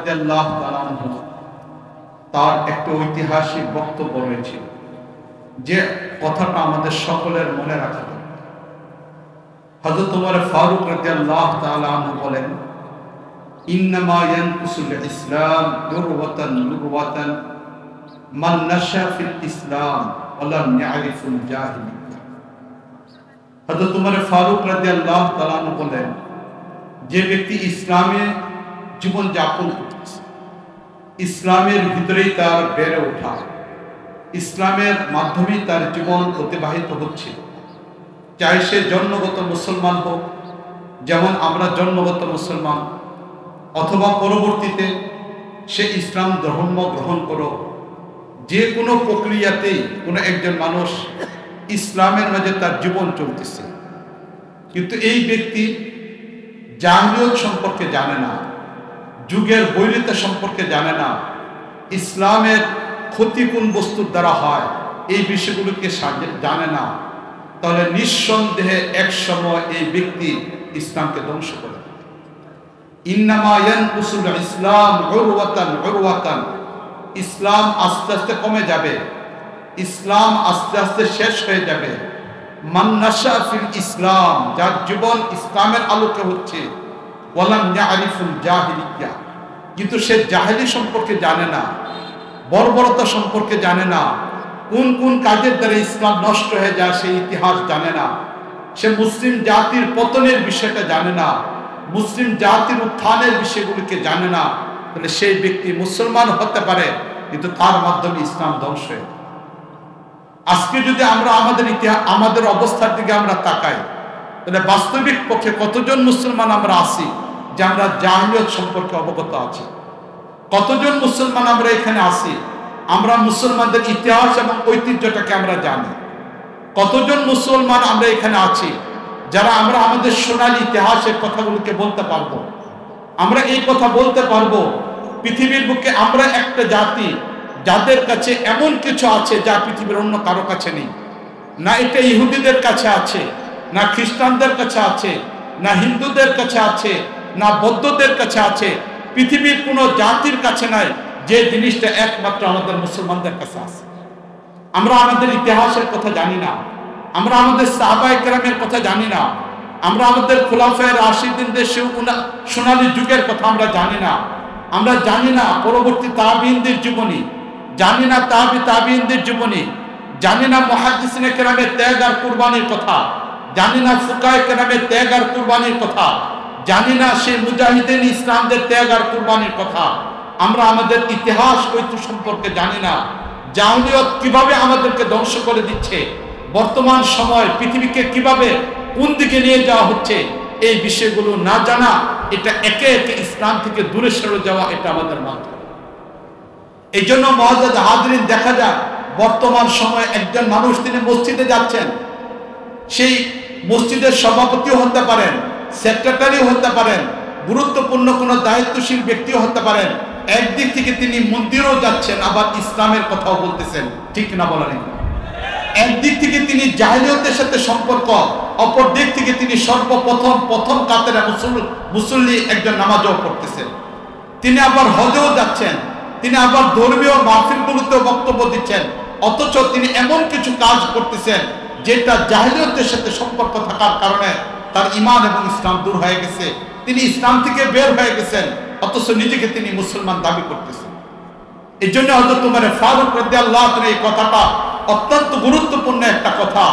রাদিয়াল্লাহু তাআলা আনহু তার একটা ঐতিহাসিক বক্তব্য রয়েছে, যে কথাটা আমাদের সকলের মনে রাখা দরকার। হযরত ওমর ফারুক রাদিয়াল্লাহু তাআলা আনহু বলেন, ইন্নামা ইয়ানকুসুল ইসলাম দুরওয়াতান দুরওয়াতান মান নাশা ফিল ইসলাম ওয়া লাম ইয়ারিফুল জাহিলিয়্যাহ। হযরত ওমর ফারুক রাদিয়াল্লাহু তাআলা আনহু বলেন, যে ব্যক্তি ইসলামে জীবন যাপন করতেছে, ইসলামের ভিতরেই তার বেড়ে ওঠা, ইসলামের মাধ্যমেই তার জীবন অতিবাহিত হচ্ছে, চাই সে জন্মগত মুসলমান হোক, যেমন আমরা জন্মগত মুসলমান, অথবা পরবর্তীতে সে ইসলাম ধর্ম গ্রহণ করো, যে কোনো প্রক্রিয়াতেই কোনো একজন মানুষ ইসলামের মাঝে তার জীবন চলতেছে, কিন্তু এই ব্যক্তি জাহিলিয়ত সম্পর্কে জানে না, যুগের বৈরিতা সম্পর্কে জানে না, ইসলামের ক্ষতি কোন বস্তুর দ্বারা হয় এই বিষয়গুলোকে জানে না, তাহলে নিঃসন্দেহে এক সময় এই ব্যক্তি ইসলামকে ধ্বংস করে। ইন্নামা ইয়ানকুসুল ইসলাম উরওয়াতান উরওয়াতান, ইসলাম আস্তে আস্তে কমে যাবে, ইসলাম আস্তে আস্তে শেষ হয়ে যাবে। মান নাশা ফিল ইসলাম, যার জীবন ইসলামের আলোকে হচ্ছে, ওয়ালাম ইয়ারিফুল জাহিলিয়্যাহ, কিন্তু সে জাহেলি সম্পর্কে জানে না, বর্বরতা সম্পর্কে জানে না, কোন কোন কাজের দ্বারা ইসলাম নষ্ট হয়ে যায় সেই ইতিহাস জানে না, সে মুসলিম জাতির পতনের বিষয়টা জানে না, মুসলিম জাতির উত্থানের বিষয়গুলিকে জানে না, তাহলে সেই ব্যক্তি মুসলমান হতে পারে, কিন্তু তার মাধ্যমে ইসলাম ধ্বংস হয়ে। আজকে যদি আমরা আমাদের ইতিহাস, আমাদের অবস্থার দিকে আমরা তাকাই, তাহলে বাস্তবিক পক্ষে কতজন মুসলমান আমরা আছি যে আমরা জাহিলিয়ত সম্পর্কে অবগত আছি? কতজন মুসলমান আমরা এখানে আছি আমরা মুসলমানদের ইতিহাস এবং ঐতিহ্যটাকে আমরা জানি? কতজন মুসলমান আমরা এখানে আছি যারা আমরা আমাদের সোনালী ইতিহাসের কথাগুলোকে বলতে পারবো? আমরা এই কথা বলতে পারবো পৃথিবীর বুকে আমরা একটা জাতি যাদের কাছে এমন কিছু আছে যা পৃথিবীর অন্য কারো কাছে নেই। না এটা ইহুদিদের কাছে আছে, না খ্রিস্টানদের কাছে আছে, না হিন্দুদের কাছে আছে, না বৌদ্ধদের কাছে আছে, পৃথিবীর কোনো জাতির কাছে নাই যে জিনিসটা একমাত্র আমাদের মুসলমানদের কাছে আছে। আমরা আমাদের ইতিহাসের কথা জানি না, আমরা আমাদের সাহাবায়ে কেরামের কথা জানি না, আমরা আমাদের খুলাফায়ে রাশিদিনদের সোনালী যুগের কথা আমরা জানি না, আমরা জানি না পরবর্তী তাবিঈনদের জীবনী, জানি না তাবিঈনদের জীবনী, জানি না মুহাদ্দিসিনে কেরামের ত্যাগ আর কুরবানির কথা, জানি না ফুকায়ে কেরামের ত্যাগ আর কুরবানির কথা, জানি না সেই মুজাহিদিন ইসলামদের ত্যাগ আর কুরবানির কথা। আমরা আমাদের ইতিহাস ঐতিহ্য সম্পর্কে জানি না। জাহিলিয়ত কিভাবে আমাদেরকে ধ্বংস করে দিচ্ছে, বর্তমান সময় পৃথিবীকে কিভাবে কোন দিকে নিয়ে যাওয়া হচ্ছে, এই বিষয়গুলো না জানা, এটা একে একে ইসলাম থেকে দূরে সরে যাওয়া, এটা আমাদের মাধ্যম। এই জন্য মুআজ্জাজ হাজরিন, দেখা যায় বর্তমান সময়ে একজন মানুষ তিনি মসজিদে যাচ্ছেন, সেই মসজিদের সভাপতিও হতে পারেন, সেক্রেটারিও হতে পারেন, গুরুত্বপূর্ণ কোনো দায়িত্বশীল ব্যক্তিও হতে পারেন। একদিক থেকে তিনি মন্দিরেও যাচ্ছেন, আবার ইসলামের কথাও বলতেছেন, ঠিক না বলেন? একদিক থেকে তিনি জাহিলিয়তের সাথে সম্পর্ক, অপর দিক থেকে তিনি প্রথম কাতারে মুসল্লি একজন নামাজও পড়তেছেন। তিনি আবার হজেও যাচ্ছেন, তিনি আবার ধর্মীয় মাহফিলগুলোতেও বক্তব্য দিচ্ছেন, অথচ তিনি এমন কিছু কাজ করতেছেন যেটা জাহিলিয়তের সাথে সম্পর্ক থাকার কারণে তার ঈমান এবং ইসলাম দূর হয়ে গেছে, তিনি ইসলাম থেকে বের হয়ে গেছেন, অথচ নিজেকে তিনি মুসলমান দাবি করতেছেন। এই জন্য হযরত ওমর ফারুক রাদিয়াল্লাহু তাআলা এই কথাটা অত্যন্ত গুরুত্বপূর্ণ একটা কথা,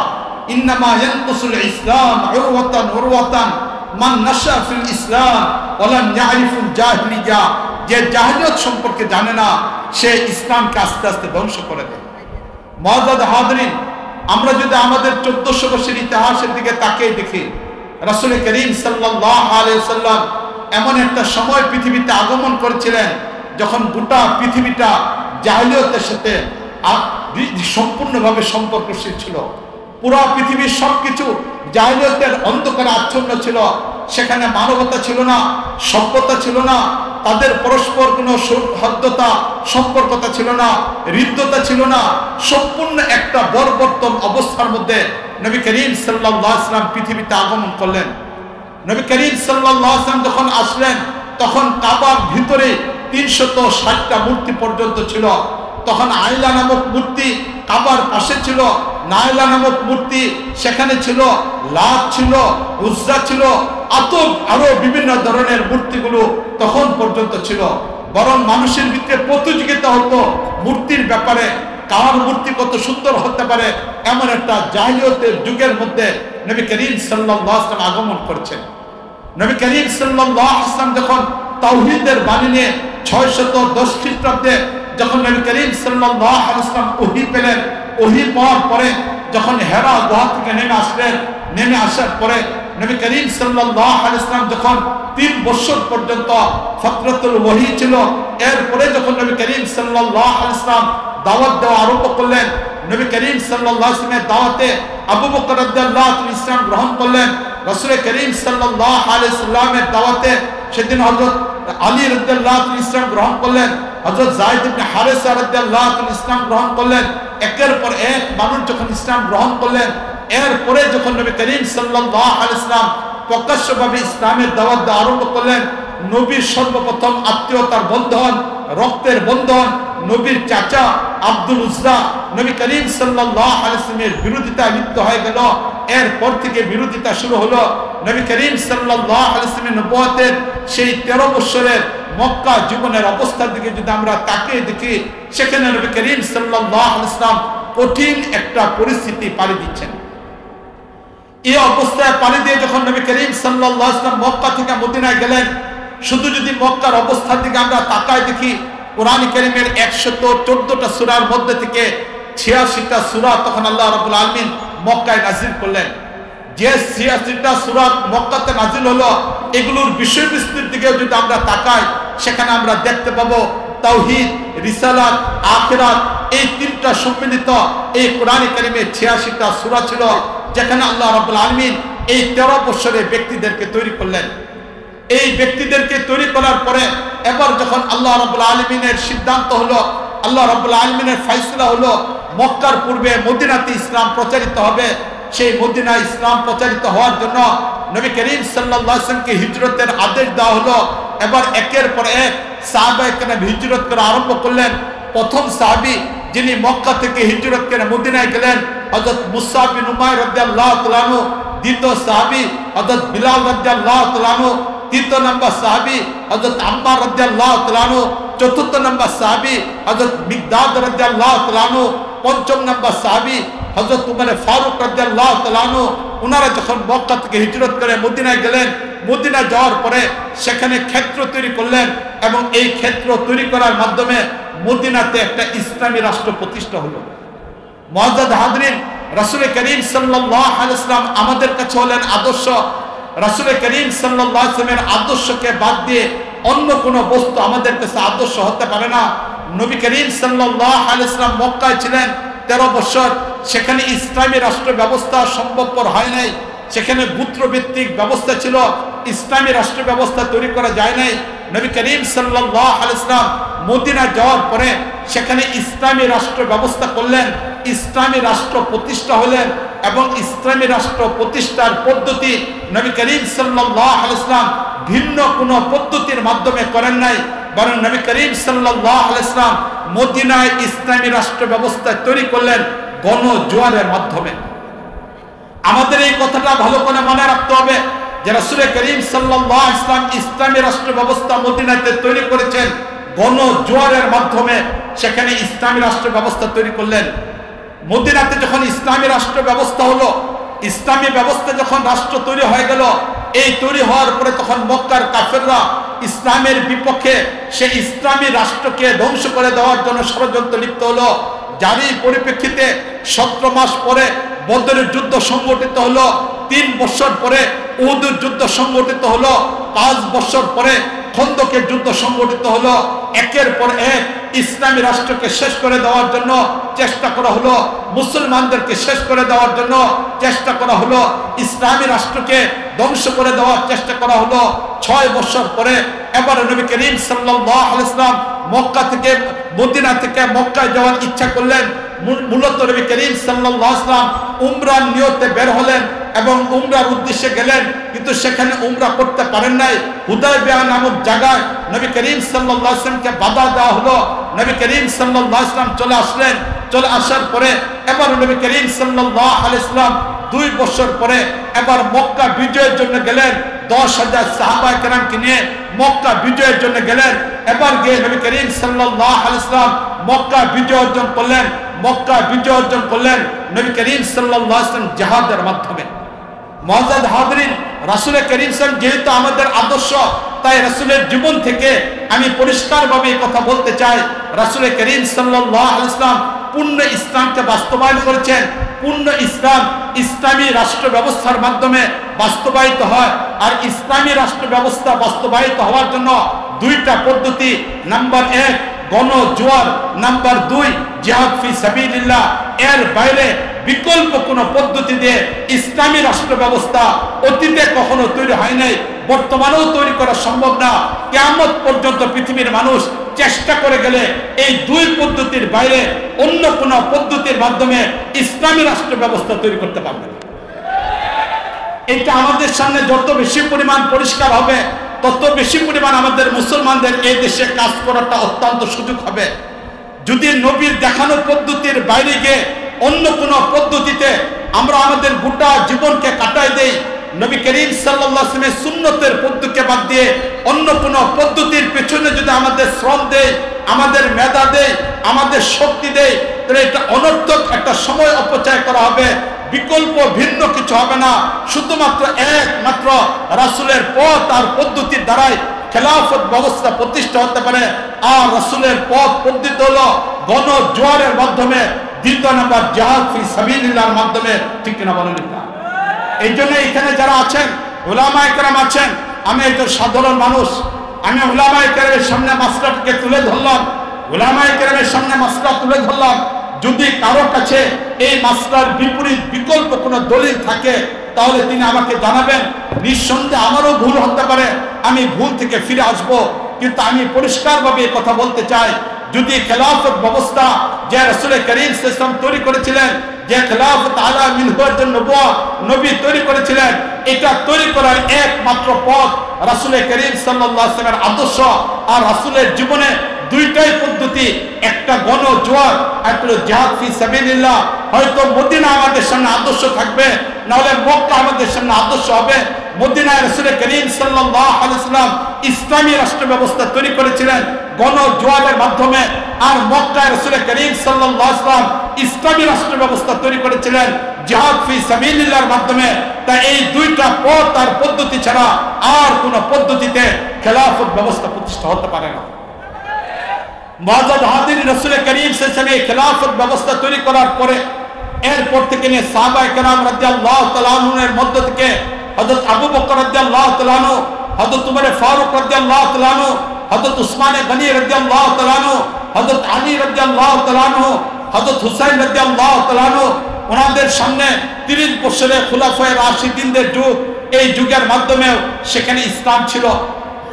ইন্নামা ইয়ানকুসুল ইসলাম উরওয়াতান উরওয়াতান মান নাশা ফিল ইসলাম ওয়া লাম ইয়ারিফুল জাহিলিয়্যাহ, যে জাহিলিয়ত সম্পর্কে জানে না সে ইসলামকে আস্তে আস্তে ধ্বংস করে দেয়। মুআজ্জাজ হাজরিন, আমরা যদি আমাদের 1400 বছরের ইতিহাসের দিকে তাকিয়ে দেখি, রাসূল করিম সাল্লাল্লাহু আলাইহি ওয়াসাল্লাম এমন একটা সময় পৃথিবীতে আগমন করেছিলেন যখন গোটা পৃথিবীটা জাহিলিয়তের সাথে সম্পূর্ণভাবে সম্পর্কশীল ছিল। পুরো পৃথিবীর সবকিছু জাহিলিয়তের অন্ধকারে আচ্ছন্ন ছিল। সেখানে মানবতা ছিল না, সভ্যতা ছিল না, তাদের পরস্পর কোনো সৌহার্দ্যতা সম্পর্কতা ছিল না, হৃদ্যতা ছিল না। সম্পূর্ণ একটা বর্বরতম অবস্থার মধ্যে নবী করিম সাল্লাল্লাহু আলাইহি ওয়াসাল্লাম পৃথিবীতে আগমন করলেন। নবী করিম সাল্লাল্লাহু আলাইহি ওয়াসাল্লাম যখন আসলেন তখন কাবার ভিতরে 360টা মূর্তি পর্যন্ত ছিল। তখন আইলা নামক মূর্তি কাবার পাশে ছিল, নাইলা নামক মূর্তি সেখানে ছিল, লাত ছিল, উজ্জা ছিল, আরো বিভিন্ন ধরনের মূর্তিগুলো তখন পর্যন্ত ছিল। বরং মানুষের ভিতরে প্রতিযোগিতা হতো মূর্তির ব্যাপারে, কার মূর্তি কত সুন্দর হতে পারে। এমন একটা জাহিলিয়তের যুগের মধ্যে নবী করিম সাল্লাল্লাহু আলাইহি ওয়াসাল্লাম আগমন করেছেন। নবী করিম সাল্লাল্লাহু আলাইহি ওয়াসাল্লাম যখন তাওহীদের বাণী নিয়ে 610 খ্রিস্টাব্দে যখন নবী করিম সাল্লাল্লাহু আলাইহি ওয়াসাল্লাম ওহী পেলেন, ওহী পাওয়ার পরে যখন হেরা গুহা থেকে নেমে আসলেন, নেমে আসার পরে নবী করিম সাল্লাল্লাহু আলাইহি ওয়াসাল্লাম যখন 3 বছর পর্যন্ত ফতরাতুল ওহী ছিল, এরপরে যখন নবী করিম সাল্লাল্লাহু আলাইহি ওয়াসাল্লাম দাওয়াত দেওয়া আরম্ভ করলেন, নবী করিম সাল্লাল্লাহু আলাইহি ওয়াসাল্লামের দাওয়াতে আবু বকর রাদিয়াল্লাহু আনহু ইসলাম গ্রহণ করলেন। রাসূল করিম সাল্লাল্লাহু আলাইহি ওয়াসাল্লামের দাওয়াতে সেদিন হযরত আলী রাদিয়াল্লাহু আনহু ইসলাম গ্রহণ করলেন, হযরত যায়েদ ইবনে হারেসা রাদিয়াল্লাহু আনহু ইসলাম গ্রহণ করলেন। একের পর এক মানুষ যখন ইসলাম গ্রহণ করলেন, এরপরে যখন নবী করিম সাল্লাল্লাহু আলাইহি ওয়াসাল্লাম প্রকাশ্যভাবে ইসলামের দাওয়াত দেওয়া আরম্ভ করলেন, নবীর সর্বপ্রথম আত্মীয়তার বন্ধন, রক্তের বন্ধন, নবীর চাচা আব্দুল উজ্জা নবী করিম সাল্লাল্লাহু আলাইহি ওয়াসাল্লামের বিরোধিতায় লিপ্ত হয়ে গেল। এরপর থেকে বিরোধিতা শুরু হলো। নবী করিম সাল্লাল্লাহু আলাইহি ওয়াসাল্লামের নবুয়তের সেই 13 বছরের মক্কা জীবনের অবস্থার দিকে যদি আমরা তাকিয়ে দেখি, সেখানে নবী করিম সাল্লাল্লাহু আলাইহি ওয়াসাল্লাম কঠিন একটা পরিস্থিতি পাড়ি দিচ্ছেন। এই অবস্থায় পাড়ি দিয়ে যখন নবী করিম সাল্লাল্লাহু আলাইহি ওয়াসাল্লাম মক্কা থেকে মদিনায় গেলেন, শুধু যদি মক্কার অবস্থার দিকে আমরা তাকায় দেখি, কোরআন কারীমের 114টা সূরার মধ্যে থেকে 86টা সূরা তখন আল্লাহ রাব্বুল আলামিন মক্কায় নাযিল করলেন। যে 86টা সূরা মক্কাতে নাযিল হলো, এগুলোর বিষয়বস্তুর দিকে যদি আমরা তাকাই, সেখানে আমরা দেখতে পাবো তাওহীদ, রিসালাত, আখিরাত এই তিনটা সম্মিলিত এই কোরআন কারীমের 86টা সূরা ছিল, যেখানে আল্লাহ রাব্বুল আলামিন এই 13 বছরের ব্যক্তিদেরকে তৈরি করলেন। এই ব্যক্তিদেরকে তৈরি করার পরে এবার যখন আল্লাহ রাব্বুল আলামিনের সিদ্ধান্ত হলো, আল্লাহ রাব্বুল আলামিনের ফয়সালা হলো, মক্কার পূর্বে মদিনাতে ইসলাম প্রচারিত হবে। সেই মদিনায় ইসলাম প্রচারিত হওয়ার জন্য নবী করিম সাল্লাল্লাহু আলাইহি ওয়াসাল্লামকে হিজরতের আদেশ দেওয়া হলো। এবার একের পর এক সাহাবায়ে কেরাম হিজরত করা আরম্ভ করলেন। প্রথম সাহাবী যিনি মক্কা থেকে হিজরত করে মদিনায় গেলেন, হযরত মুসআব বিন উমাইর রাদিয়াল্লাহু তাআলা আনহু। দ্বিতীয় সাহাবী হযরত বিলাল রাদিয়াল্লাহু তাআলা আনহু। তৃতীয় নম্বর সাহাবী হযরত আম্মার রাদিয়াল্লাহু তাআলা আনহু। চতুর্থ নম্বর সাহাবী হযরত মিকদাদ রাদিয়াল্লাহু তাআলা আনহু। পঞ্চম নম্বর সাহাবী হযরত উমর ফারুক রাদিয়াল্লাহু তাআলা আনহু। ওনারা যখন মক্কা থেকে হিজরত করে মদিনায় গেলেন, মদিনা যাওয়ার পরে সেখানে ক্ষেত্র তৈরি করলেন, এবং এই ক্ষেত্র তৈরি করার মাধ্যমে মদিনাতে একটা ইসলামী রাষ্ট্র প্রতিষ্ঠা হলো। মুআজ্জাজ হাজরিন, রাসূল করিম সাল্লাল্লাহু আলাইহি ওয়াসাল্লাম আমাদের কাছে হলেন আদর্শ। রাসূল করিম সাল্লাল্লাহু আলাইহি ওয়াসাল্লামের আদর্শকে বাদ দিয়ে অন্য কোনো বস্তু আমাদের কাছে আদর্শ হতে পারে না। নবী করিম সাল্লাল্লাহু আলাইহি ওয়াসাল্লাম মক্কায় ছিলেন 13 বছর, সেখানে ইসলামী রাষ্ট্র ব্যবস্থা সম্ভবপর হয় নাই। সেখানে গোত্রভিত্তিক ব্যবস্থা ছিল, ইসলামী রাষ্ট্র ব্যবস্থা তৈরি করা যায় নাই। নবী করিম সাল্লাল্লাহু আলাইহি ওয়াসাল্লাম মদিনা যাওয়ার পরে সেখানে ইসলামী রাষ্ট্র ব্যবস্থা করলেন, ইসলামী রাষ্ট্র প্রতিষ্ঠা হলেন। এবং ইসলামী রাষ্ট্র প্রতিষ্ঠার পদ্ধতি নবী করিম সাল্লাল্লাহু আলাইহি ওয়াসাল্লাম ভিন্ন কোনো পদ্ধতির মাধ্যমে করেন নাই, বরং নবী করিম সাল্লাল্লাহু আলাইহি ওয়াসাল্লাম মদিনায় ইসলামী রাষ্ট্র ব্যবস্থা তৈরি করলেন গণজোয়ারের মাধ্যমে। আমাদের এই কথাটা ভালো করে মনে রাখতে হবে যে রাসূল করিম সাল্লাল্লাহু আলাইহি ওয়াসাল্লাম ইসলামী রাষ্ট্র ব্যবস্থা মদিনাতে তৈরি করেছেন গণজোয়ারের মাধ্যমে। সেখানে ইসলামী রাষ্ট্র ব্যবস্থা তৈরি করলেন। মদিনাতে যখন ইসলামী রাষ্ট্র ব্যবস্থা হলো, ইসলামী ব্যবস্থা যখন রাষ্ট্র তৈরি হয়ে গেল, এই তৈরি হওয়ার পরে তখন মক্কার কাফেররা ইসলামের বিপক্ষে সেই ইসলামী রাষ্ট্রকে ধ্বংস করে দেওয়ার জন্য ষড়যন্ত্র লিপ্ত হলো। যারই পরিপ্রেক্ষিতে 17 মাস পরে বদরের যুদ্ধ সংগঠিত হলো, 3 বছর পরে উহুদের যুদ্ধ সংগঠিত হলো, 5 বছর পরে খন্দকের যুদ্ধ সংগঠিত হলো। একের পর এক ইসলামী রাষ্ট্রকে শেষ করে দেওয়ার জন্য চেষ্টা করা হলো, মুসলমানদেরকে শেষ করে দেওয়ার জন্য চেষ্টা করা হলো, ইসলামী রাষ্ট্রকে ধ্বংস করে দেওয়ার চেষ্টা করা হলো। 6 বছর পরে এবার নবী করিম সাল্লাল্লাহু আলাইহি ওয়াসাল্লাম মক্কা থেকে মদিনা থেকে মক্কায় যাওয়ার ইচ্ছা করলেন। মূলত নবী করিম সাল্লাল্লাহু আলাইহি ওয়াসাল্লাম উমরার নিয়তে বের হলেন এবং উমরার উদ্দেশ্যে গেলেন, কিন্তু সেখানে উমরা করতে পারেন নাই। হুদায়বিয়া নামক জায়গায় নবী করিম সাল্লাল্লাহু আলাইহি ওয়াসাল্লামকে বাধা দেওয়া হলো। নবী করিম সাল্লাল্লাহু আলাইহি ওয়াসাল্লাম চলে আসলেন। চলে আসার পরে এবার নবী করিম সাল্লাল্লাহু আলাইহি ওয়াসাল্লাম 2 বছর পরে এবার মক্কা বিজয়ের জন্য গেলেন। 10,000 সাহাবায়ে কেরামকে নিয়ে মক্কা বিজয়ের জন্য গেলেন। এবার গিয়ে নবী করিম সাল্লাল্লাহু আলাইহি ওয়াসাল্লাম মক্কা বিজয় অর্জন করলেন। মক্কা বিজয় অর্জন করলেন নবী করিম সাল্লাল্লাহু আলাইহি ওয়াসাল্লাম জিহাদের মাধ্যমে। মুআজ্জাজ হাজরিন, রাসূল করিম সাল্লাল্লাহু যেহেতু আমাদের আদর্শ, তাই রাসূলের জীবন থেকে আমি পরিষ্কারভাবে এই কথা বলতে চাই, রাসূল করিম সাল্লাল্লাহু আলাইহি ওয়াসাল্লাম পূর্ণ ইসলামকে বাস্তবায়ন করেছেন। পূর্ণ ইসলাম ইসলামী রাষ্ট্র ব্যবস্থার মাধ্যমে বাস্তবায়িত হয়। আর ইসলামী রাষ্ট্র ব্যবস্থা বাস্তবায়িত হওয়ার জন্য 2টা পদ্ধতি। নাম্বার 1 গণজোয়ার, নাম্বার 2 জিহাদ ফি সাবিলিল্লাহ। এর বাইরে বিকল্প কোন পদ্ধতি দিয়ে ইসলামী রাষ্ট্র ব্যবস্থা অতীতে কখনো তৈরি হয় নাই, বর্তমানেও তৈরি করা সম্ভব না। কিয়ামত পর্যন্ত পৃথিবীর মানুষ চেষ্টা করে গেলে এই 2 পদ্ধতির বাইরে অন্য কোন পদ্ধতির মাধ্যমে ইসলামী রাষ্ট্র ব্যবস্থা তৈরি করতে পারবে না। এটা আমাদের সামনে যত বেশি পরিমাণ পরিষ্কার হবে, তত বেশি পরিমাণ আমাদের মুসলমানদের এই দেশে কাজ করাটা অত্যন্ত সুযোগ হবে। যদি নবীর দেখানো পদ্ধতির বাইরে গিয়ে অন্য কোন পদ্ধতিতে আমরা আমাদের গোটা জীবনকে কাটাই দেই, নবী করিম সাল্লাল্লাহু আলাইহি ওয়াসাল্লামের সুন্নতের পদ্ধতিকে বাদ দিয়ে অন্য কোন পদ্ধতির পেছনে যদি আমাদের শ্রম দেই, আমাদের মেধা দেই, আমাদের শক্তি দেই, তাহলে এটা অনর্থক একটা সময় অপচয় করা হবে। বিকল্প ভিন্ন কিছু হবে না। শুধুমাত্র একমাত্র রাসূলের পথ আর পদ্ধতির দ্বারাই খেলাফত ব্যবস্থা প্রতিষ্ঠা হতে পারে। আর রাসূলের পথ পদ্ধতি হলো গণজোয়ারের মাধ্যমে, 2 নম্বর জিহাদ ফি সাবিলিল্লাহর মাধ্যমে। ঠিক কিনা বলেন? এই জন্য এখানে যারা আছেন উলামায়ে কেরাম আছেন, আমি একজন সাধারণ মানুষ, আমি উলামায়ে কেরামের সামনে মাসলাটাকে তুলে ধরলাম, উলামায়ে কেরামের সামনে মাসলা তুলে ধরলাম। যদি কারো কাছে এই মাসলার বিপরীত বিকল্প কোনো দলিল থাকে তাহলে তিনি আমাকে জানাবেন। নিঃসন্দেহে আমারও ভুল হতে পারে, আমি ভুল থেকে ফিরে আসব। কিন্তু আমি পরিষ্কারভাবে এই কথা বলতে চাই, যদি খেলাফত ব্যবস্থা যে রাসূল করিম সাল্লাল্লাহু আলাইহি ওয়াসাল্লাম তৈরি করেছিলেন, যে খেলাফত আলা মিনহাজ নবুওয়া নবী তৈরি করেছিলেন, এটা তৈরি করার একমাত্র পথ রাসূল করিম সাল্লাল্লাহু আলাইহি ওয়াসাল্লামের আদর্শ। আর রাসূলের জীবনে 2টাই পদ্ধতি, একটা গণজোয়ার, একটা জিহাদ ফি সাবিলিল্লাহ। হয়তো মদিনা আমাদের সামনে আদর্শ থাকবে, নাহলে মক্কা আমাদের সামনে আদর্শ হবে। মদিনায় রাসূল করিম সাল্লাল্লাহু আলাইহি ওয়াসাল্লাম ইসলামী রাষ্ট্র ব্যবস্থা তৈরি করেছিলেন গণজোয়ারের মাধ্যমে, আর মক্কায় রাসূল করিম সাল্লাল্লাহু আলাইহি ওয়াসাল্লাম ইসলামী রাষ্ট্র ব্যবস্থা তৈরি করেছিলেন জিহাদ ফি সাবিলিল্লাহর মাধ্যমে। তাই এই 2টা পথ আর পদ্ধতি ছাড়া আর কোন পদ্ধতিতে খেলাফত ব্যবস্থা প্রতিষ্ঠা হতে পারে না। মুআজ্জাজ হাজির, রাসূল করিম সাল্লাল্লাহু আলাইহি ওয়াসাল্লাম খেলাফত ব্যবস্থা তৈরি করার পরে এরপর থেকে নিয়ে সাহাবায়ে কেরাম রাদিয়াল্লাহু তাআলা আনহুর মধ্য থেকে হযরত আবু বকর রাদিয়াল্লাহু তাআলা আনহু, হযরত উমর ফারুক রাদিয়াল্লাহু তাআলা আনহু, হযরত উসমান গনি রাদিয়াল্লাহু তাআলা আনহু, হযরত আলী রাদিয়াল্লাহু তাআলা আনহু, হযরত হুসাইন রাদিয়াল্লাহু তাআলা আনহু, ওনাদের সামনে 30 বছরের খুলাফায়ে রাশিদিনদের যুগ, এই যুগের মাধ্যমেও সেখানে ইসলাম ছিল।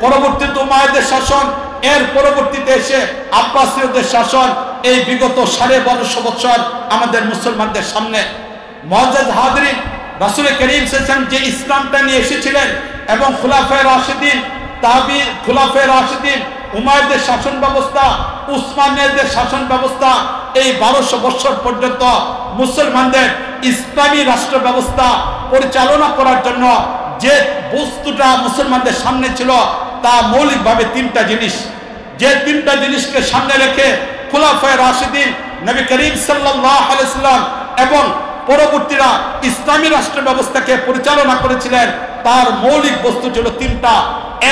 পরবর্তীতে উমাইয়াদের শাসন, এর পরবর্তীতে এসে আব্বাসীয়দের শাসন, এই বিগত 1250 বছর আমাদের মুসলমানদের সামনে। মুআজ্জাজ হাজরিন, রাসূল করিম সাল্লাল্লাহু আলাইহি ওয়াসাল্লাম যে ইসলামটা নিয়ে এসেছিলেন এবং খুলাফায়ে রাশিদিন, তাবিঈন, খুলাফায়ে রাশিদিন, উমাইয়াদের শাসন ব্যবস্থা, উসমানীয়দের শাসন ব্যবস্থা, এই 1200 বছর পর্যন্ত মুসলমানদের ইসলামী রাষ্ট্র ব্যবস্থা পরিচালনা করার জন্য যে বস্তুটা মুসলমানদের সামনে ছিল তা মৌলিকভাবে 3টা জিনিস। যে 3টা জিনিসকে সামনে রেখে খুলাফায়ে রাশিদিন, নবী করিম সাল্লাল্লাহু আলাইহি ওয়াসাল্লাম এবং পরবর্তীরা ইসলামী রাষ্ট্র ব্যবস্থাকে পরিচালনা করেছিলেন, তার মৌলিক বস্তু ছিল 3টা।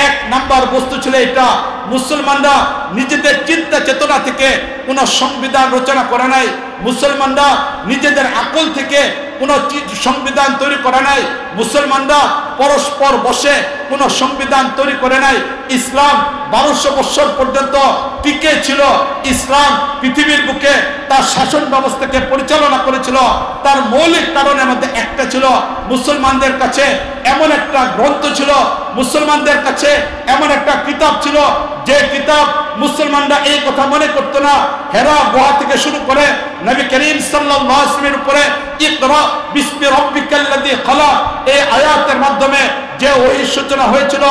1 নাম্বার বস্তু ছিল এটা, মুসলমানরা নিজেদের চিন্তা চেতনা থেকে কোন সংবিধান রচনা করে নাই, মুসলমানরা নিজেদের আকল থেকে কোন সংবিধান তৈরি করে নাই, মুসলমানরা পরস্পর বসে কোনো সংবিধান তৈরি করে নাই। ইসলাম 1200 বছর পর্যন্ত টিকে ছিল। ইসলাম পৃথিবীর বুকে তার শাসন ব্যবস্থাকে পরিচালনা করেছিল। তার মৌলিক কারণের মধ্যে একটা ছিল, মুসলমানদের কাছে এমন একটা গ্রন্থ ছিল, মুসলমানদের কাছে এমন একটা কিতাব ছিল, যে কিতাব মুসলমানরা এই কথা মনে করতো না। হেরা গুহা থেকে শুরু করে নবী করিম সাল্লাল্লাহু আলাইহি ওয়াসাল্লামের উপরে ইকরা বিসমি রাব্বিকাল্লাযী খালাক এই আয়াতের মাধ্যমে যে ওহীর সূচনা হয়েছিল,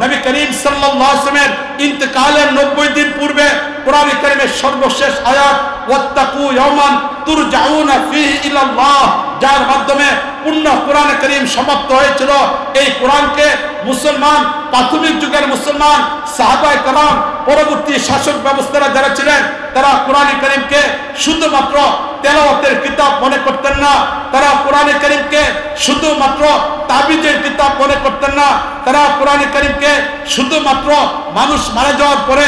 নবী করিম সাল্লাল্লাহু আলাইহি ওয়াসাল্লামের ইন্তেকালের 90 দিন পূর্বে কোরআন কারীমের সর্বশেষ আয়াত ওয়াত্তাকু ইয়াওমান তুরজাউনা ফীহি ইলাল্লাহ, যার মাধ্যমে পূর্ণ কোরআন কারীম সমাপ্ত হয়েছিল। এই কোরআনকে মুসলমান, প্রাথমিক যুগের মুসলমান, সাহাবায়ে কেরাম, পরবর্তী শাসক ব্যবস্থারা যারা ছিলেন, তারা কোরআন কারীমকে শুধুমাত্র তেলাওয়াতের কিতাব মনে করতেন না। তারা কোরআন কারীমকে শুধুমাত্র তাবিজের কিতাব মনে করতেন না। তারা কোরআন কারীমকে শুধুমাত্র মানুষ মারা যাওয়ার পরে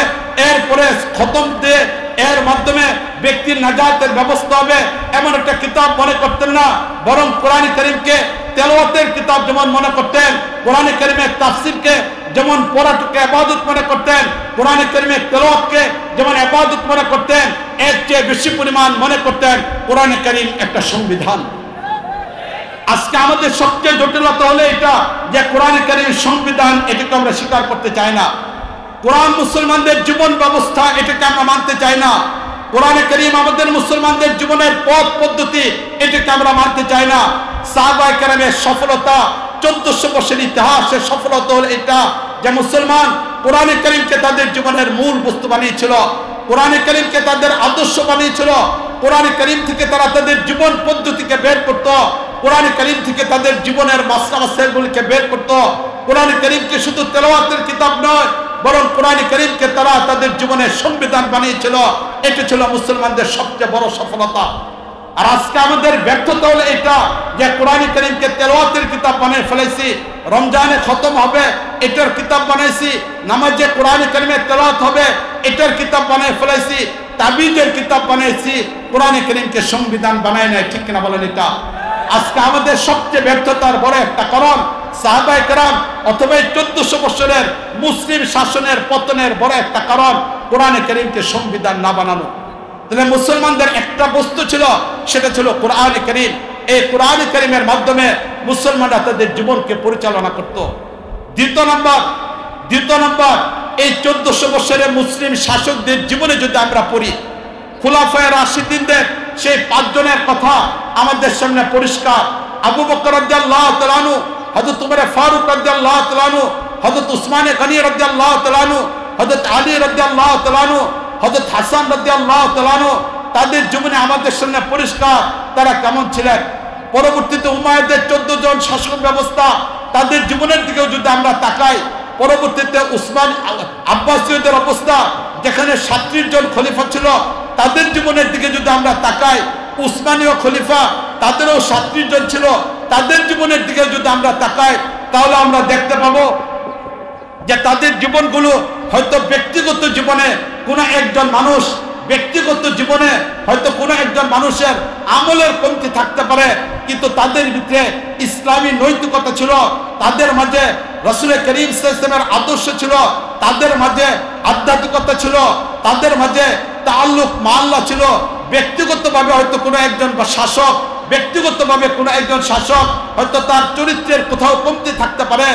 এরপরে খতম দিয়ে এর মাধ্যমে ব্যক্তির নাজাতের ব্যবস্থা হবে এমন একটা কিতাব মনে করতেন না। বরং কোরআন কারীমকে তেলাওয়াতের কিতাব যেমন মনে করতেন, কোরআন কারীমের তাফসীরকে যেমন পড়াটাকে ইবাদত মনে করতেন, কোরআন কারীমের তেলাওয়াতকে যেমন ইবাদত মনে করতেন, এর চেয়ে বেশি পরিমাণ মনে করতেন কোরআন কারীম একটা সংবিধান। আজকে আমাদের সবচেয়ে জটিলতা হলো এটা যে কোরআন কারীম সংবিধান, এটাকে আমরা স্বীকার করতে চাই না। কোরআন মুসলমানদের জীবন ব্যবস্থা, এটাকে আমরা মানতে চাই না। কোরআন কারীম আমাদের মুসলমানদের জীবনের পথ পদ্ধতি, এটাকে আমরা মানতে চাই না। সাহাবায়ে কেরামের সফলতা, 1400 বছরের ইতিহাসের সফলতা হলো এটা যে মুসলমান কোরআন কারীমকে তাদের জীবনের মূল বস্তু বানিয়েছিল, কোরআন কারীমকে তাদের আদর্শ বানিয়েছিল, কোরআন কারীম থেকে তারা তাদের জীবন পদ্ধতিকে বের করত, কোরআন কারীম থেকে তাদের জীবনের মাসলামাসাইলগুলিকে বের করত। কোরআন কারীমকে শুধু তেলাওয়াতের কিতাব নয়, বরং কোরআন কারীমকে তারা তাদের জীবনের সংবিধান বানিয়েছিল। এটা ছিল মুসলমানদের সবচেয়ে বড় সফলতা। আর আজকে আমাদের ব্যর্থতা হলো এটা যে কোরআন কারীমকে তেলাওয়াতের কিতাব বানিয়ে ফেলেছি, রমজানে খতম হবে এটার কিতাব বানাইছি, নামাজে কোরআন কারীমের তেলাওয়াত হবে এটার কিতাব বানিয়ে ফেলেছি, তাবিজের কিতাব বানাইছি, কোরআন কারীমকে সংবিধান বানায় নাই। ঠিক কিনা বলেন? এটা আজকে আমাদের সবচেয়ে ব্যর্থতার বড় একটা কারণ। সাহাবায়ে কেরাম অথবা 1400 বছরের মুসলিম শাসনের পতনের বড় একটা কারণ কোরআন কারীমকে সংবিধান না বানানো। তাহলে মুসলমানদের একটা বস্তু ছিল, সেটা ছিল কোরআন কারীম। এই কোরআন কারীমের মাধ্যমে মুসলমানরা তাদের জীবনকে পরিচালনা করত। দ্বিতীয় নম্বর এই 1400 বছরের মুসলিম শাসকদের জীবনে যদি আমরা পড়ি, খুলাফায়ে রাশিদিনদের সেই 5 জনের কথা আমাদের সামনে পরিষ্কার। আবু বকর রাদিয়াল্লাহু তাআলা আনহু, হযরত উমর ফারুক রাদিয়াল্লাহু তাআলা আনহু, হযরত উসমান গনি রাদিয়াল্লাহু তাআলা আনহু, হযরত আলী রাদিয়াল্লাহু তাআলা আনহু, হযরত হাসান রাদিয়াল্লাহু তাআলা আনহু, তাদের জীবনে আমাদের সামনে পরিষ্কার তারা কেমন ছিলেন। পরবর্তীতে উমাইয়াদের 14 জন শাসক ব্যবস্থা, তাদের জীবনের দিকেও যদি আমরা তাকাই, পরবর্তীতে উসমান আব্বাসীয়দের অবস্থা, যেখানে 37 জন খলিফা ছিল, তাদের জীবনের দিকে যদি আমরা তাকাই, উসমানীয় খলিফা তাদেরও 37 জন ছিল, তাদের জীবনের দিকে যদি আমরা তাকাই, তাহলে আমরা দেখতে পাবো যে তাদের জীবনগুলো হয়তো ব্যক্তিগত জীবনে কোনো একজন মানুষ, ব্যক্তিগত জীবনে হয়তো কোনো একজন মানুষের আমলের কমতি থাকতে পারে, কিন্তু তাদের ভিতরে ইসলামী নৈতিকতা ছিল, তাদের মাঝে রাসূল করিম সাল্লাল্লাহু আলাইহি ওয়াসাল্লামের আদর্শ ছিল, তাদের মাঝে আধ্যাত্মিকতা ছিল, তাদের মাঝে তাআল্লুক মা আল্লাহ ছিল। ব্যক্তিগতভাবে হয়তো কোনো একজন শাসক, ব্যক্তিগতভাবে কোনো একজন শাসক হয়তো তার চরিত্রের কোথাও কমতি থাকতে পারে,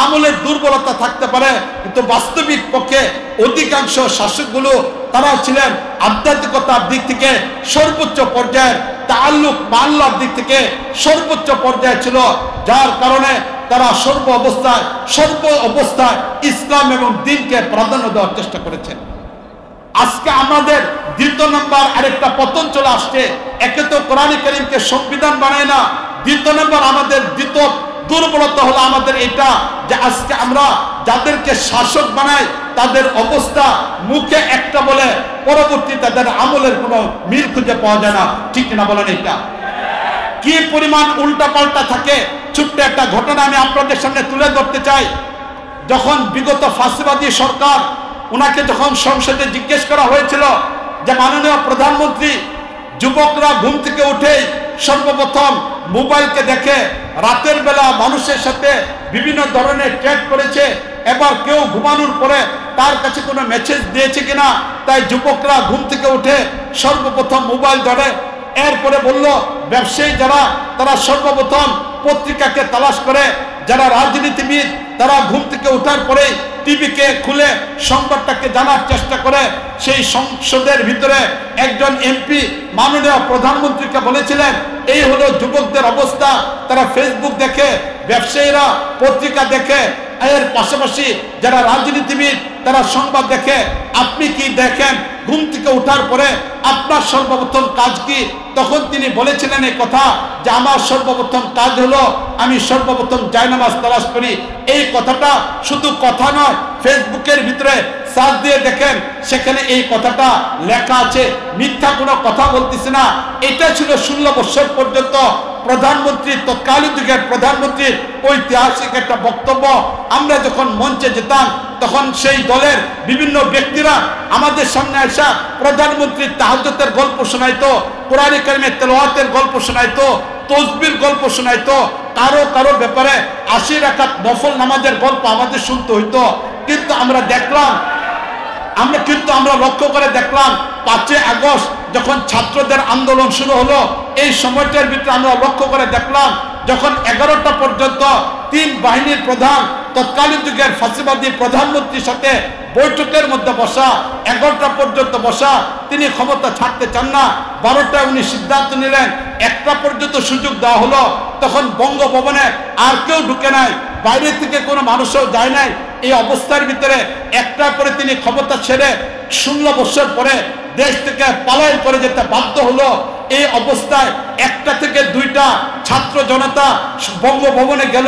আমলের দুর্বলতা থাকতে পারে, কিন্তু বাস্তবিক পক্ষে অধিকাংশ শাসকগুলো তারা ছিলেন আধ্যাত্মিকতার দিক থেকে সর্বোচ্চ পর্যায়ের, তাআল্লুক মা আল্লাহর দিক থেকে সর্বোচ্চ পর্যায়ে ছিল, যার কারণে তারা সর্ব অবস্থায় ইসলাম এবং দ্বীনকে প্রাধান্য দেওয়ার চেষ্টা করেছেন। আজকে আমাদের দ্বিতীয় নম্বর আরেকটা পতন চলে আসছে। একে তো কোরআন কারীমকে সংবিধান বানায় না, দ্বিতীয় নম্বর আমাদের দ্বিতীয় দুর্বলতা হলো আমাদের এটা যে আজকে আমরা যাদেরকে শাসক বানাই, তাদের অবস্থা মুখে একটা বলে পরবর্তী তাদের আমলের কোনো মিল খুঁজে পাওয়া যায় না। ঠিক না বলেন? এটা কি পরিমাণ উল্টা পাল্টা থাকে। ছোট্ট একটা ঘটনা আমি আপনাদের সামনে তুলে ধরতে চাই। যখন বিগত ফাঁসিবাদী সরকার, ওনাকে যখন সংসদে জিজ্ঞেস করা হয়েছিল যে মাননীয় প্রধানমন্ত্রী, যুবকরা ঘুম থেকে উঠেই সর্বপ্রথম মোবাইলকে দেখে, রাতের বেলা মানুষের সাথে বিভিন্ন ধরনের চ্যাট করেছে, এবার কেউ ঘুমানোর পরে তার কাছে কোনো মেসেজ দিয়েছে কিনা, তাই যুবকরা ঘুম থেকে উঠে সর্বপ্রথম মোবাইল ধরে। এরপরে বলল ব্যবসায়ী যারা, তারা সর্বপ্রথম পত্রিকাকে তালাশ করে। যারা রাজনীতিবিদ তারা ঘুম থেকে ওঠার পরে টিভিকে খুলে সংবাদটাকে জানার চেষ্টা করে। সেই সংসদের ভিতরে একজন এমপি মাননীয় প্রধানমন্ত্রীকে বলেছিলেন এই হলো যুবকদের অবস্থা, তারা ফেসবুক দেখে, ব্যবসায়ীরা পত্রিকা দেখে, এর পাশাপাশি যারা রাজনীতিবিদ তারা সংবাদ দেখে। আপনি কি দেখেন ঘুম থেকে ওঠার পরে? আপনার সর্বপ্রথম কাজ কি? তখন তিনি বলেছিলেন এই কথা যে আমার সর্বপ্রথম কাজ হলো আমি সর্বপ্রথম জায়নামাজ তালাশ করি। এই কথাটা শুধু কথা নয়, ফেসবুকের ভিতরে সার্চ দিয়ে দেখেন সেখানে এই কথাটা লেখা আছে, মিথ্যা কোনো কথা বলতেছে না। এটা ছিল 16 বছর পর্যন্ত প্রধানমন্ত্রী, তৎকালীন যুগের প্রধানমন্ত্রীর ঐতিহাসিক একটা বক্তব্য। আমরা যখন মঞ্চে যেতাম তখন সেই দলের বিভিন্ন ব্যক্তিরা আমাদের সামনে আসা প্রধানমন্ত্রীর তাহাজ্জুদের গল্প শোনাইতো, কোরআনে কারিমের তেলাওয়াতের গল্প শোনাইতো, তসবির গল্প শোনাইতো, কারো কারো ব্যাপারে 80 রাকাত নফল নামাজের গল্প আমাদের শুনতে হইতো। কিন্তু আমরা লক্ষ্য করে দেখলাম 5 আগস্ট যখন ছাত্রদের আন্দোলন শুরু হলো, এই সময়টার ভিতরে আমরা লক্ষ্য করে দেখলাম যখন 11টা পর্যন্ত 3 বাহিনীর প্রধান তৎকালীন যুগের ফাঁসিবাদী প্রধানমন্ত্রীর সাথে বৈঠকের মধ্যে বসা, 11টা পর্যন্ত বসা, তিনি ক্ষমতা ছাড়তে চান না। 12টায় উনি সিদ্ধান্ত নিলেন, 1টা পর্যন্ত সুযোগ দেওয়া হলো। তখন বঙ্গভবনে আর কেউ ঢুকে নাই, বাইরে থেকে কোনো মানুষও যায় নাই। এই অবস্থার ভিতরে 1টার পরে তিনি ক্ষমতা ছেড়ে 16 বছর পরে দেশ থেকে পলায়ন করে যেতে বাধ্য হলো। এই অবস্থায় 1টা থেকে 2টা ছাত্র জনতা বঙ্গভবনে গেল।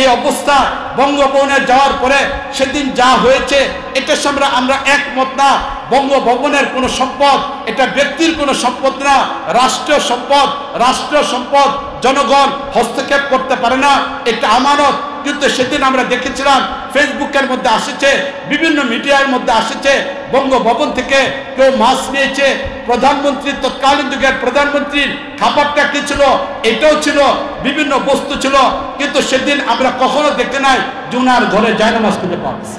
এই অবস্থা বঙ্গভবনে যাওয়ার পরে সেদিন যা হয়েছে এটার সঙ্গে আমরা একমত না। বঙ্গভবনের কোনো সম্পদ এটা ব্যক্তির কোনো সম্পদ না, রাষ্ট্রীয় সম্পদ। রাষ্ট্রীয় সম্পদ জনগণ হস্তক্ষেপ করতে পারে না, এটা আমানত। কিন্তু সেদিন আমরা দেখেছিলাম ফেসবুকের মধ্যে আসছে, বিভিন্ন মিডিয়ার মধ্যে আসছে, বঙ্গভবন থেকে কেউ মাছ নিয়েছে। প্রধানমন্ত্রী, তৎকালীন যুগের প্রধানমন্ত্রীর খাবারটা কি ছিল? এটাও ছিল, বিভিন্ন বস্তু ছিল। কিন্তু সেদিন আমরা কখনো দেখতে নাই যে উনার ঘরে জায়নামাজ খুঁজে পাওয়া গেছে,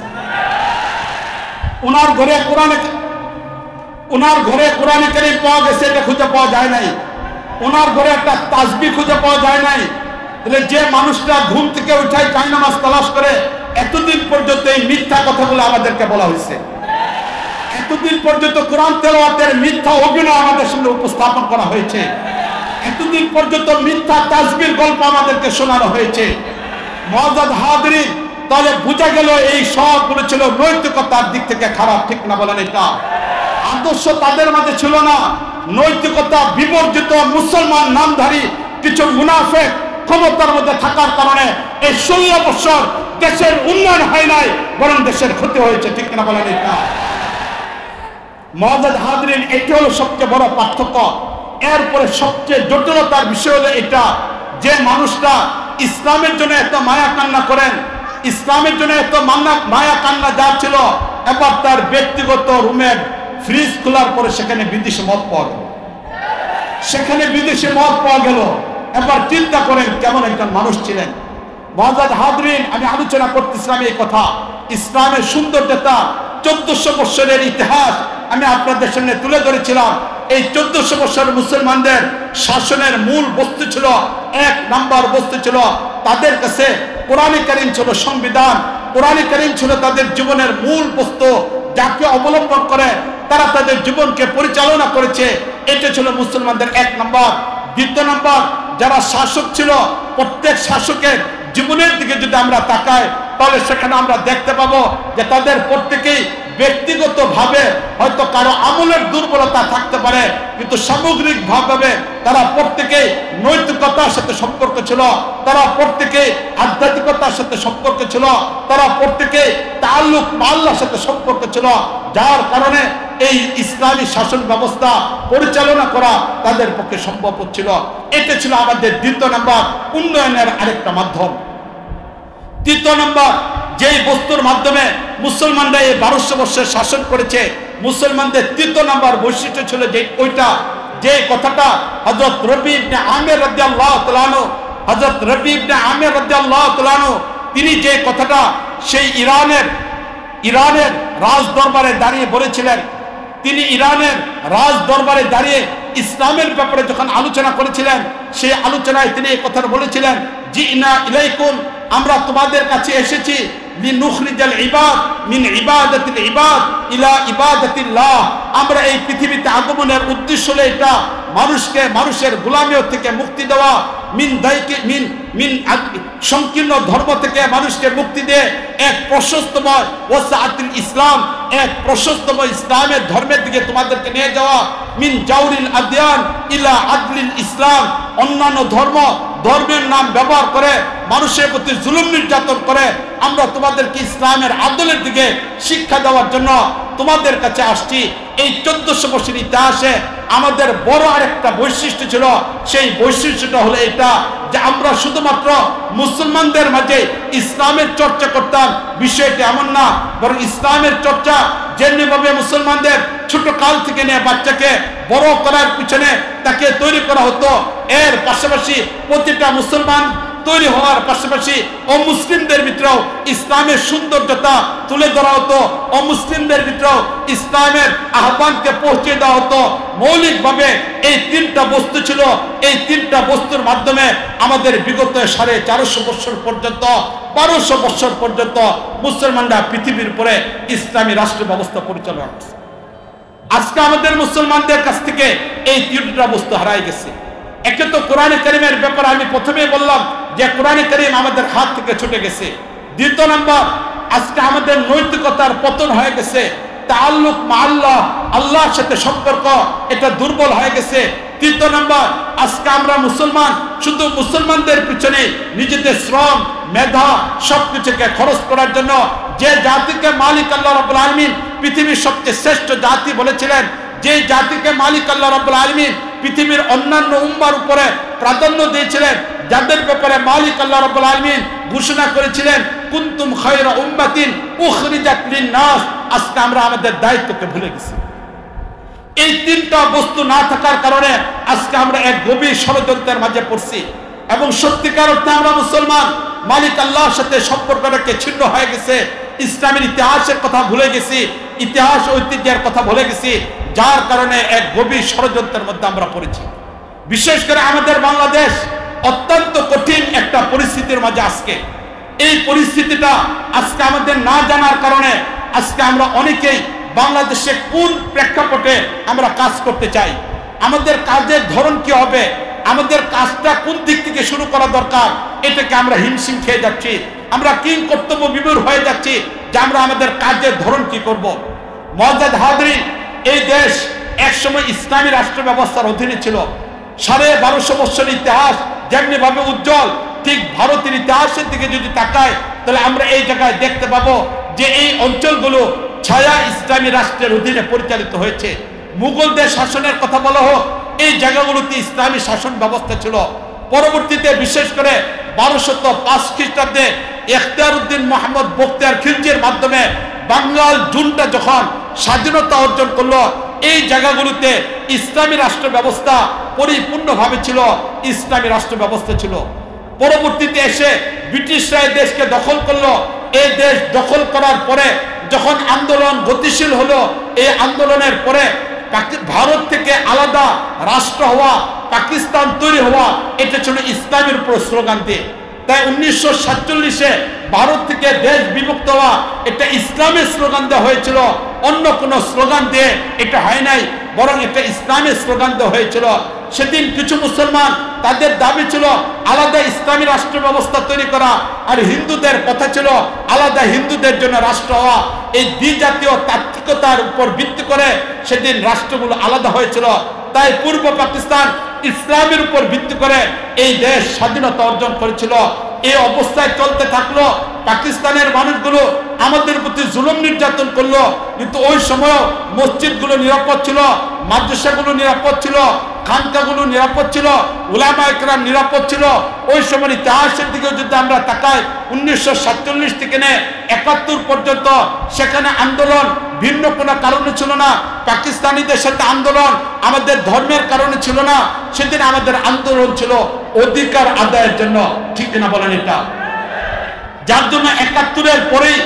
উনার ঘরে কোরআনে কারীম পাওয়া গেছে, এটা খুঁজে পাওয়া যায় নাই। ওনার ঘরে একটা তাসবিহ খুঁজে পাওয়া যায় নাই। তাহলে যে মানুষটা ঘুম থেকে উঠায় জায়নামাজ তালাশ করে, এতদিন পর্যন্ত এই মিথ্যা কথাগুলো আমাদেরকে বলা হয়েছে, এতদিন পর্যন্ত কোরআন তেলাওয়াতের মিথ্যা অভিনয় আমাদের সামনে উপস্থাপন করা হয়েছে, এতদিন পর্যন্ত মিথ্যা তাসবিহর গল্প আমাদেরকে শোনানো হয়েছে। মুআজ্জাজ হাজিরিন, তাহলে বোঝা গেল এই সবগুলো ছিল নৈতিকতার দিক থেকে খারাপ, ঠিক না বলেন? এটা আদর্শ তাদের মাঝে ছিল না, নৈতিকতা বিবর্জিত মুসলমান নামধারী কিছু মুনাফিক ক্ষমতার মধ্যে থাকার কারণে এই 16 বছর দেশের উন্নয়ন হয় নাই, বরং দেশের ক্ষতি হয়েছে, ঠিক না বলেন? এটা মুআজ্জাজ হাজিরিন, এটি হলো সবচেয়ে বড় পার্থক্য। এরপরে সবচেয়ে জটিলতার বিষয় হলো এটা, যে মানুষটা ইসলামের জন্য এত মায়া কান্না করেন, ইসলামের জন্য এত মায়া কান্না যা ছিল, এবার তার ব্যক্তিগত রুমের ফ্রিজ খোলার পরে সেখানে বিদেশি মদ পাওয়া গেল, সেখানে বিদেশি মদ পাওয়া গেল। এবার চিন্তা করেন কেমন একজন মানুষ ছিলেন। মুআজ্জাজ হাজিরিন, আমি আলোচনা করতেছিলাম এই কথা, ইসলামের সৌন্দর্যতা, 1400 বছরের ইতিহাস আমি আপনাদের সামনে তুলে ধরেছিলাম। এই 1400 বছর মুসলমানদের শাসনের মূল বস্তু ছিল, 1 নাম্বার বস্তু ছিল তাদের কাছে কোরআনে কারীম ছিল সংবিধান, কোরআনে কারীম ছিল তাদের জীবনের মূল বস্তু, যাকে অবলম্বন করে তারা তাদের জীবনকে পরিচালনা করেছে। এটা ছিল মুসলমানদের 1 নাম্বার। 2 নাম্বার, যারা শাসক ছিল, প্রত্যেক শাসকের জীবনের দিকে যদি আমরা তাকাই তাহলে সেখানে আমরা দেখতে পাবো যে তাদের প্রত্যেকেই ব্যক্তিগতভাবে হয়তো কারো আমলের দুর্বলতা থাকতে পারে, কিন্তু সামগ্রিকভাবে তারা প্রত্যেকেই নৈতিকতার সাথে সম্পর্ক ছিল, তারা প্রত্যেকেই আধ্যাত্মিকতার সাথে সম্পর্ক ছিল, তারা প্রত্যেকেই তাআল্লুক আল্লাহর সাথে সম্পর্ক ছিল, যার কারণে এই ইসলামী শাসন ব্যবস্থা পরিচালনা করা তাদের পক্ষে সম্ভব হচ্ছিল। এটা ছিল আমাদের 2 নাম্বার উন্নয়নের আরেকটা মাধ্যম। 3 নাম্বার, যেই বস্তুর মাধ্যমে মুসলমানরা এই 1200 বছর শাসন করেছে, মুসলমানদের 3 নাম্বার বৈশিষ্ট্য ছিল যে ওইটা, যে কথাটা হযরত রবি ইবনে আমির রাদিয়াল্লাহু তাআলা আনহু হযরত রবি ইবনে আমির রাদিয়াল্লাহু তাআলা আনহু তিনি যে কথাটা সেই ইরানের রাজ দরবারে দাঁড়িয়ে বলেছিলেন, তিনি ইরানের রাজ দরবারে দাঁড়িয়ে ইসলামের ব্যাপারে যখন আলোচনা করেছিলেন, সেই আলোচনায় তিনি এই কথা বলেছিলেন, জিনা ইলাইকুম, আমরা তোমাদের কাছে এসেছি লিনুখরিজাল ইবাদ মিন ইবাদাতিল ইবাদ ইলা ইবাদাতিল্লাহ। আমরা এই পৃথিবীতে আগমনের উদ্দেশ্য হলো এটা, মানুষকে মানুষের গোলামি থেকে মুক্তি দেওয়া, সংকীর্ণ ধর্ম থেকে মানুষকে মুক্তি দিয়ে এক প্রশস্তময় ওয়াসাআতুল ইসলাম, এক প্রশস্তময় ইসলামের ধর্মের দিকে তোমাদেরকে নিয়ে যাওয়া, মিন জাউরিল আদিয়ান ইলা আদলিল ইসলাম, অন্যান্য ধর্মের নাম ব্যবহার করে মানুষের প্রতি জুলুম নির্যাতন করে আমরা তোমাদেরকে ইসলামের আদলের দিকে শিক্ষা দেওয়ার জন্য তোমাদের কাছে আসছি। এই 1400 বছর ইতিহাসে আমাদের বড় আরেকটা বৈশিষ্ট্য ছিল, সেই বৈশিষ্ট্যটা হলো এটা যে আমরা শুধুমাত্র মুসলমানদের মাঝে ইসলামের চর্চা করতাম, বিষয়টি এমন না, বরং ইসলামের চর্চা যেভাবে মুসলমানদের ছোট কাল থেকে নিয়ে বাচ্চাকে বড় করার পিছনে তাকে তৈরি করা হতো, এর পাশাপাশি প্রতিটা মুসলমান তৈরি হওয়ার পাশাপাশি অমুসলিমদের ভিতরেও ইসলামের সৌন্দর্যতা তুলে ধরা হতো, অমুসলিমদের ভিতরেও ইসলামের আহ্বানকে পৌঁছে দেওয়া হতো। মৌলিকভাবে এই 3টা বস্তু ছিল, এই 3টা বস্তুর মাধ্যমে আমাদের বিগত 450 বছর পর্যন্ত 1200 বছর পর্যন্ত মুসলমানরা পৃথিবীর উপরে ইসলামী রাষ্ট্র ব্যবস্থা পরিচালনা করছে। আজকে আমাদের মুসলমানদের কাছ থেকে এই 3টা বস্তু হারাই গেছে। একে তো কোরআনে কারীমের ব্যাপারে আমি প্রথমেই বললাম যে কোরআনে কারীম আমাদের হাত থেকে ছুটে গেছে। দ্বিতীয় নম্বর, আজকে আমাদের নৈতিকতার পতন হয়ে গেছে, তাআল্লুক মা আল্লাহ, আল্লাহর সাথে সম্পর্ক এটা দুর্বল হয়ে গেছে। তৃতীয় নম্বর, আজকে আমরা মুসলমান শুধু মুসলমানদের পিছনে নিজেদের শ্রম মেধা সবকিছুকে খরচ করার জন্য, যে জাতিকে মালিক আল্লাহ রাব্বুল আলামিন পৃথিবীর সবচেয়ে শ্রেষ্ঠ জাতি বলেছিলেন, যে জাতিকে মালিক আল্লাহ রাব্বুল আলামিন পৃথিবীর অন্যান্য উম্মার উপরে প্রাধান্য দিয়েছিলেন, যাদের ব্যাপারে মালিক আল্লাহ রাব্বুল আলামিন ঘোষণা করেছিলেন কুনতুম খায়রা উম্মাতিন উখরিজাত লিন-নাস, আজকে আমরা আমাদের দায়িত্বকে ভুলে গেছি। এই 3টা বস্তু না থাকার কারণে আজকে আমরা এক গভীর ষড়যন্ত্রের মাঝে পড়ছি এবং সত্যিকার অর্থে আমরা মুসলমান মালিক আল্লাহর সাথে সম্পর্কটাকে ছিন্ন হয়ে গেছে, ইসলামের ইতিহাসের কথা ভুলে গেছি, ইতিহাস ঐতিহ্যের কথা ভুলে গেছি, যার কারণে এক গভীর ষড়যন্ত্রের মধ্যে আমরা পড়েছি। বিশেষ করে আমাদের বাংলাদেশ অত্যন্ত কঠিন একটা পরিস্থিতির মাঝে আজকে, এই পরিস্থিতিটা আজকে আমাদের না জানার কারণে আজকে আমরা অনেকেই বাংলাদেশে কোন প্রেক্ষাপটে আমরা কাজ করতে চাই, আমাদের কাজের ধরন কি হবে, আমাদের কাজটা কোন দিক থেকে শুরু করা দরকার, এটাকে আমরা হিমশিম খেয়ে যাচ্ছি, আমরা কিং কর্তব্য বিমূঢ় হয়ে যাচ্ছি যে আমরা আমাদের কাজের ধরন কি করব। মুআজ্জাজ হাজরিন, এই দেশ একসময় ইসলামী রাষ্ট্র ব্যবস্থার অধীনে ছিল। 1250 বছর ইতিহাস যেমনি ভাবে উজ্জ্বল, ঠিক ভারতের ইতিহাসের দিকে যদি তাকায় তাহলে আমরা এই জায়গায় দেখতে পাবো যে এই অঞ্চলগুলো ছায়া ইসলামী রাষ্ট্রের অধীনে পরিচালিত হয়েছে। মুঘলদের শাসনের কথা বলা হোক, এই জায়গাগুলোতে ইসলামী শাসন ব্যবস্থা ছিল। পরবর্তীতে বিশেষ করে 1205 খ্রিস্টাব্দে ইখতিয়ারউদ্দিন মোহাম্মদ বখতিয়ার খিলজির মাধ্যমে বাঙ্গাল জুনটা যখন স্বাধীনতা অর্জন করলো, এই জায়গাগুলোতে ইসলামী রাষ্ট্র ব্যবস্থা পরিপূর্ণভাবে ছিল, ইসলামী রাষ্ট্র ব্যবস্থা ছিল। পরবর্তীতে এসে ব্রিটিশরা এই দেশকে দখল করলো। এই দেশ দখল করার পরে যখন আন্দোলন গতিশীল হলো, এই আন্দোলনের পরে ভারত থেকে আলাদা রাষ্ট্র হওয়া, পাকিস্তান তৈরি হওয়া, এটা ছিল ইসলামের উপর স্লোগান দিয়ে। তাই 1947-এ ভারত থেকে দেশ বিভক্ত হওয়া এটা ইসলামের স্লোগান দেওয়া হয়েছিল, অন্য কোনো স্লোগান দিয়ে এটা হয় নাই, বরং এটা ইসলামের স্লোগান দেওয়া হয়েছিল। সেদিন কিছু মুসলমান তাদের দাবি ছিল আলাদা ইসলামী রাষ্ট্র ব্যবস্থা তৈরি করা, আর হিন্দুদের কথা ছিল আলাদা হিন্দুদের জন্য রাষ্ট্র হওয়া। এই দ্বিজাতীয় তাত্ত্বিকতার উপর ভিত্তি করে সেদিন রাষ্ট্রগুলো আলাদা হয়েছিল। তাই পূর্ব পাকিস্তান ইসলামের উপর ভিত্তি করে এই দেশ স্বাধীনতা অর্জন করেছিল। এই অবস্থায় চলতে থাকলো, পাকিস্তানের মানুষগুলো আমাদের প্রতি জুলুম নির্যাতন করলো, কিন্তু ওই সময় মসজিদগুলো নিরাপদ ছিল, মাদ্রাসাগুলো নিরাপদ ছিল, খানকাগুলো নিরাপদ ছিল, উলামা ইকরাম নিরাপদ ছিল। ওই সময় ইতিহাসের দিকে যদি আমরা তাকাই, 1947 থেকে নিয়ে 71 পর্যন্ত সেখানে আন্দোলন ভিন্ন কোনো কারণে ছিল না। পাকিস্তানিদের সাথে আন্দোলন আমাদের ধর্মের কারণে ছিল না, সেদিন আমাদের আন্দোলন ছিল অধিকার আদায়ের জন্য। ঠিক না বলেন? এটা যার জন্য 71-এর পরেই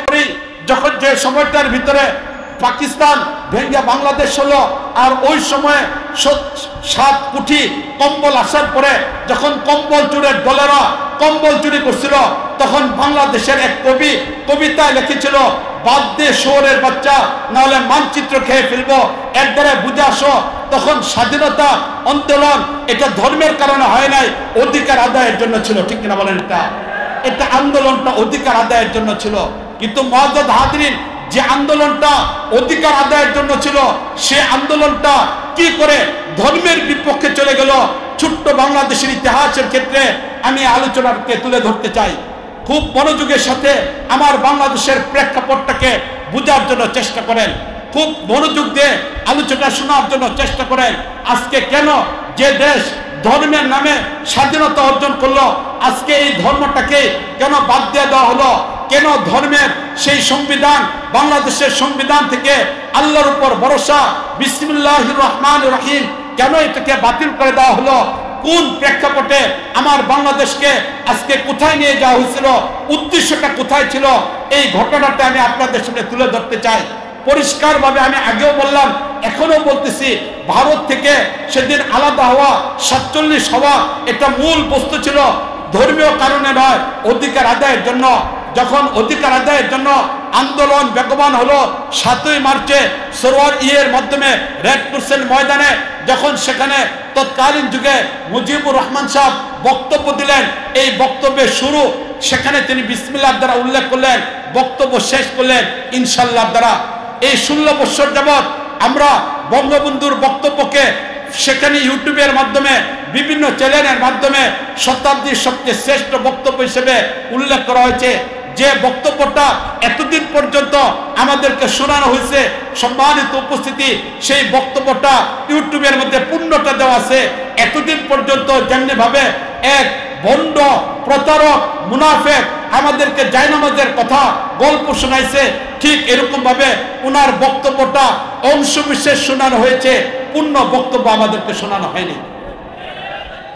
যখন যে সময়টার ভিতরে পাকিস্তান ভেঙ্গে বাংলাদেশ হলো, আর ওই সময় 7 কোটি কম্বল আসার পরে যখন কম্বল চুরের দলেরা কম্বল চুরি করছিল, তখন বাংলাদেশের এক কবি কবিতায় লিখেছিল, বাদ দে শহরের বাচ্চা, নাহলে মানচিত্র খেয়ে ফেলবো, এর দ্বারা বুঝে আসো তখন স্বাধীনতা আন্দোলন এটা ধর্মের কারণে হয় নাই, অধিকার আদায়ের জন্য ছিল। ঠিক কিনা বলেন? এটা আন্দোলনটা অধিকার আদায়ের জন্য ছিল। কিন্তু মুআজ্জাজ হাজরিন, যে আন্দোলনটা অধিকার আদায়ের জন্য ছিল, সে আন্দোলনটা কি করে ধর্মের বিপক্ষে চলে গেল, ছোট্ট বাংলাদেশের ইতিহাসের ক্ষেত্রে আমি আলোচনাকে তুলে ধরতে চাই। খুব মনোযোগের সাথে আমার বাংলাদেশের প্রেক্ষাপটটাকে বোঝার জন্য চেষ্টা করেন, খুব মনোযোগ দিয়ে আলোচনা শোনার জন্য চেষ্টা করেন। আজকে কেন যে দেশ ধর্মের নামে স্বাধীনতা অর্জন করলো, আজকে এই ধর্মটাকে কেন বাদ দিয়ে দেওয়া হলো? কেন ধর্মের সেই সংবিধান, বাংলাদেশের সংবিধান থেকে আল্লাহর উপর ভরসা, বিসমিল্লাহির রহমানির রহিম, কেন এটাকে বাতিল করে দেওয়া হলো? কোন প্রেক্ষাপটে আমার বাংলাদেশকে আজকে কোথায় নিয়ে যাওয়া হয়েছিল, উদ্দেশ্যটা কোথায় ছিল? এই ঘটনাটা আমি আপনাদের সামনে তুলে ধরতে চাই পরিষ্কারভাবে। আমি আগেও বললাম, এখনো বলতেছি, ভারত থেকে সেদিন আলাদা হওয়া, 47 হওয়া, এটা মূল বস্তু ছিল ধর্মীয় কারণে নয়, অধিকার আদায়ের জন্য। যখন অধিকার আদায়ের জন্য আন্দোলন বেগবান হলো 7ই মার্চে সরোয়ার ইয়ের মাধ্যমে রেড ক্রিসেন্ট ময়দানে, যখন সেখানে তৎকালীন যুগে মুজিবুর রহমান সাহেব বক্তব্য দিলেন, এই বক্তব্যের শুরু সেখানে তিনি বিসমিল্লাহ দ্বারা উল্লেখ করলেন, বক্তব্য শেষ করলেন ইনশাআল্লাহ দ্বারা। এই 16 বছর যাবৎ আমরা বঙ্গবন্ধুর বক্তব্যকে সেখানে ইউটিউবের মাধ্যমে, বিভিন্ন চ্যানেলের মাধ্যমে শতাব্দীর সবচেয়ে শ্রেষ্ঠ বক্তব্য হিসেবে উল্লেখ করা হয়েছে। যে বক্তব্যটা এতদিন পর্যন্ত আমাদেরকে শোনানো হয়েছে, সম্মানিত উপস্থিতি, সেই বক্তব্যটা ইউটিউবের মধ্যে পূর্ণটা দেওয়া আছে। এতদিন পর্যন্ত যেমনি ভাবে এক ভণ্ড, প্রতারক, মুনাফেক আমাদেরকে জায়নামাজের কথা গল্প শোনাইছে, ঠিক এরকম ভাবে ওনার বক্তব্যটা অংশ বিশেষ শোনানো হয়েছে, পূর্ণ বক্তব্য আমাদেরকে শোনানো হয়নি।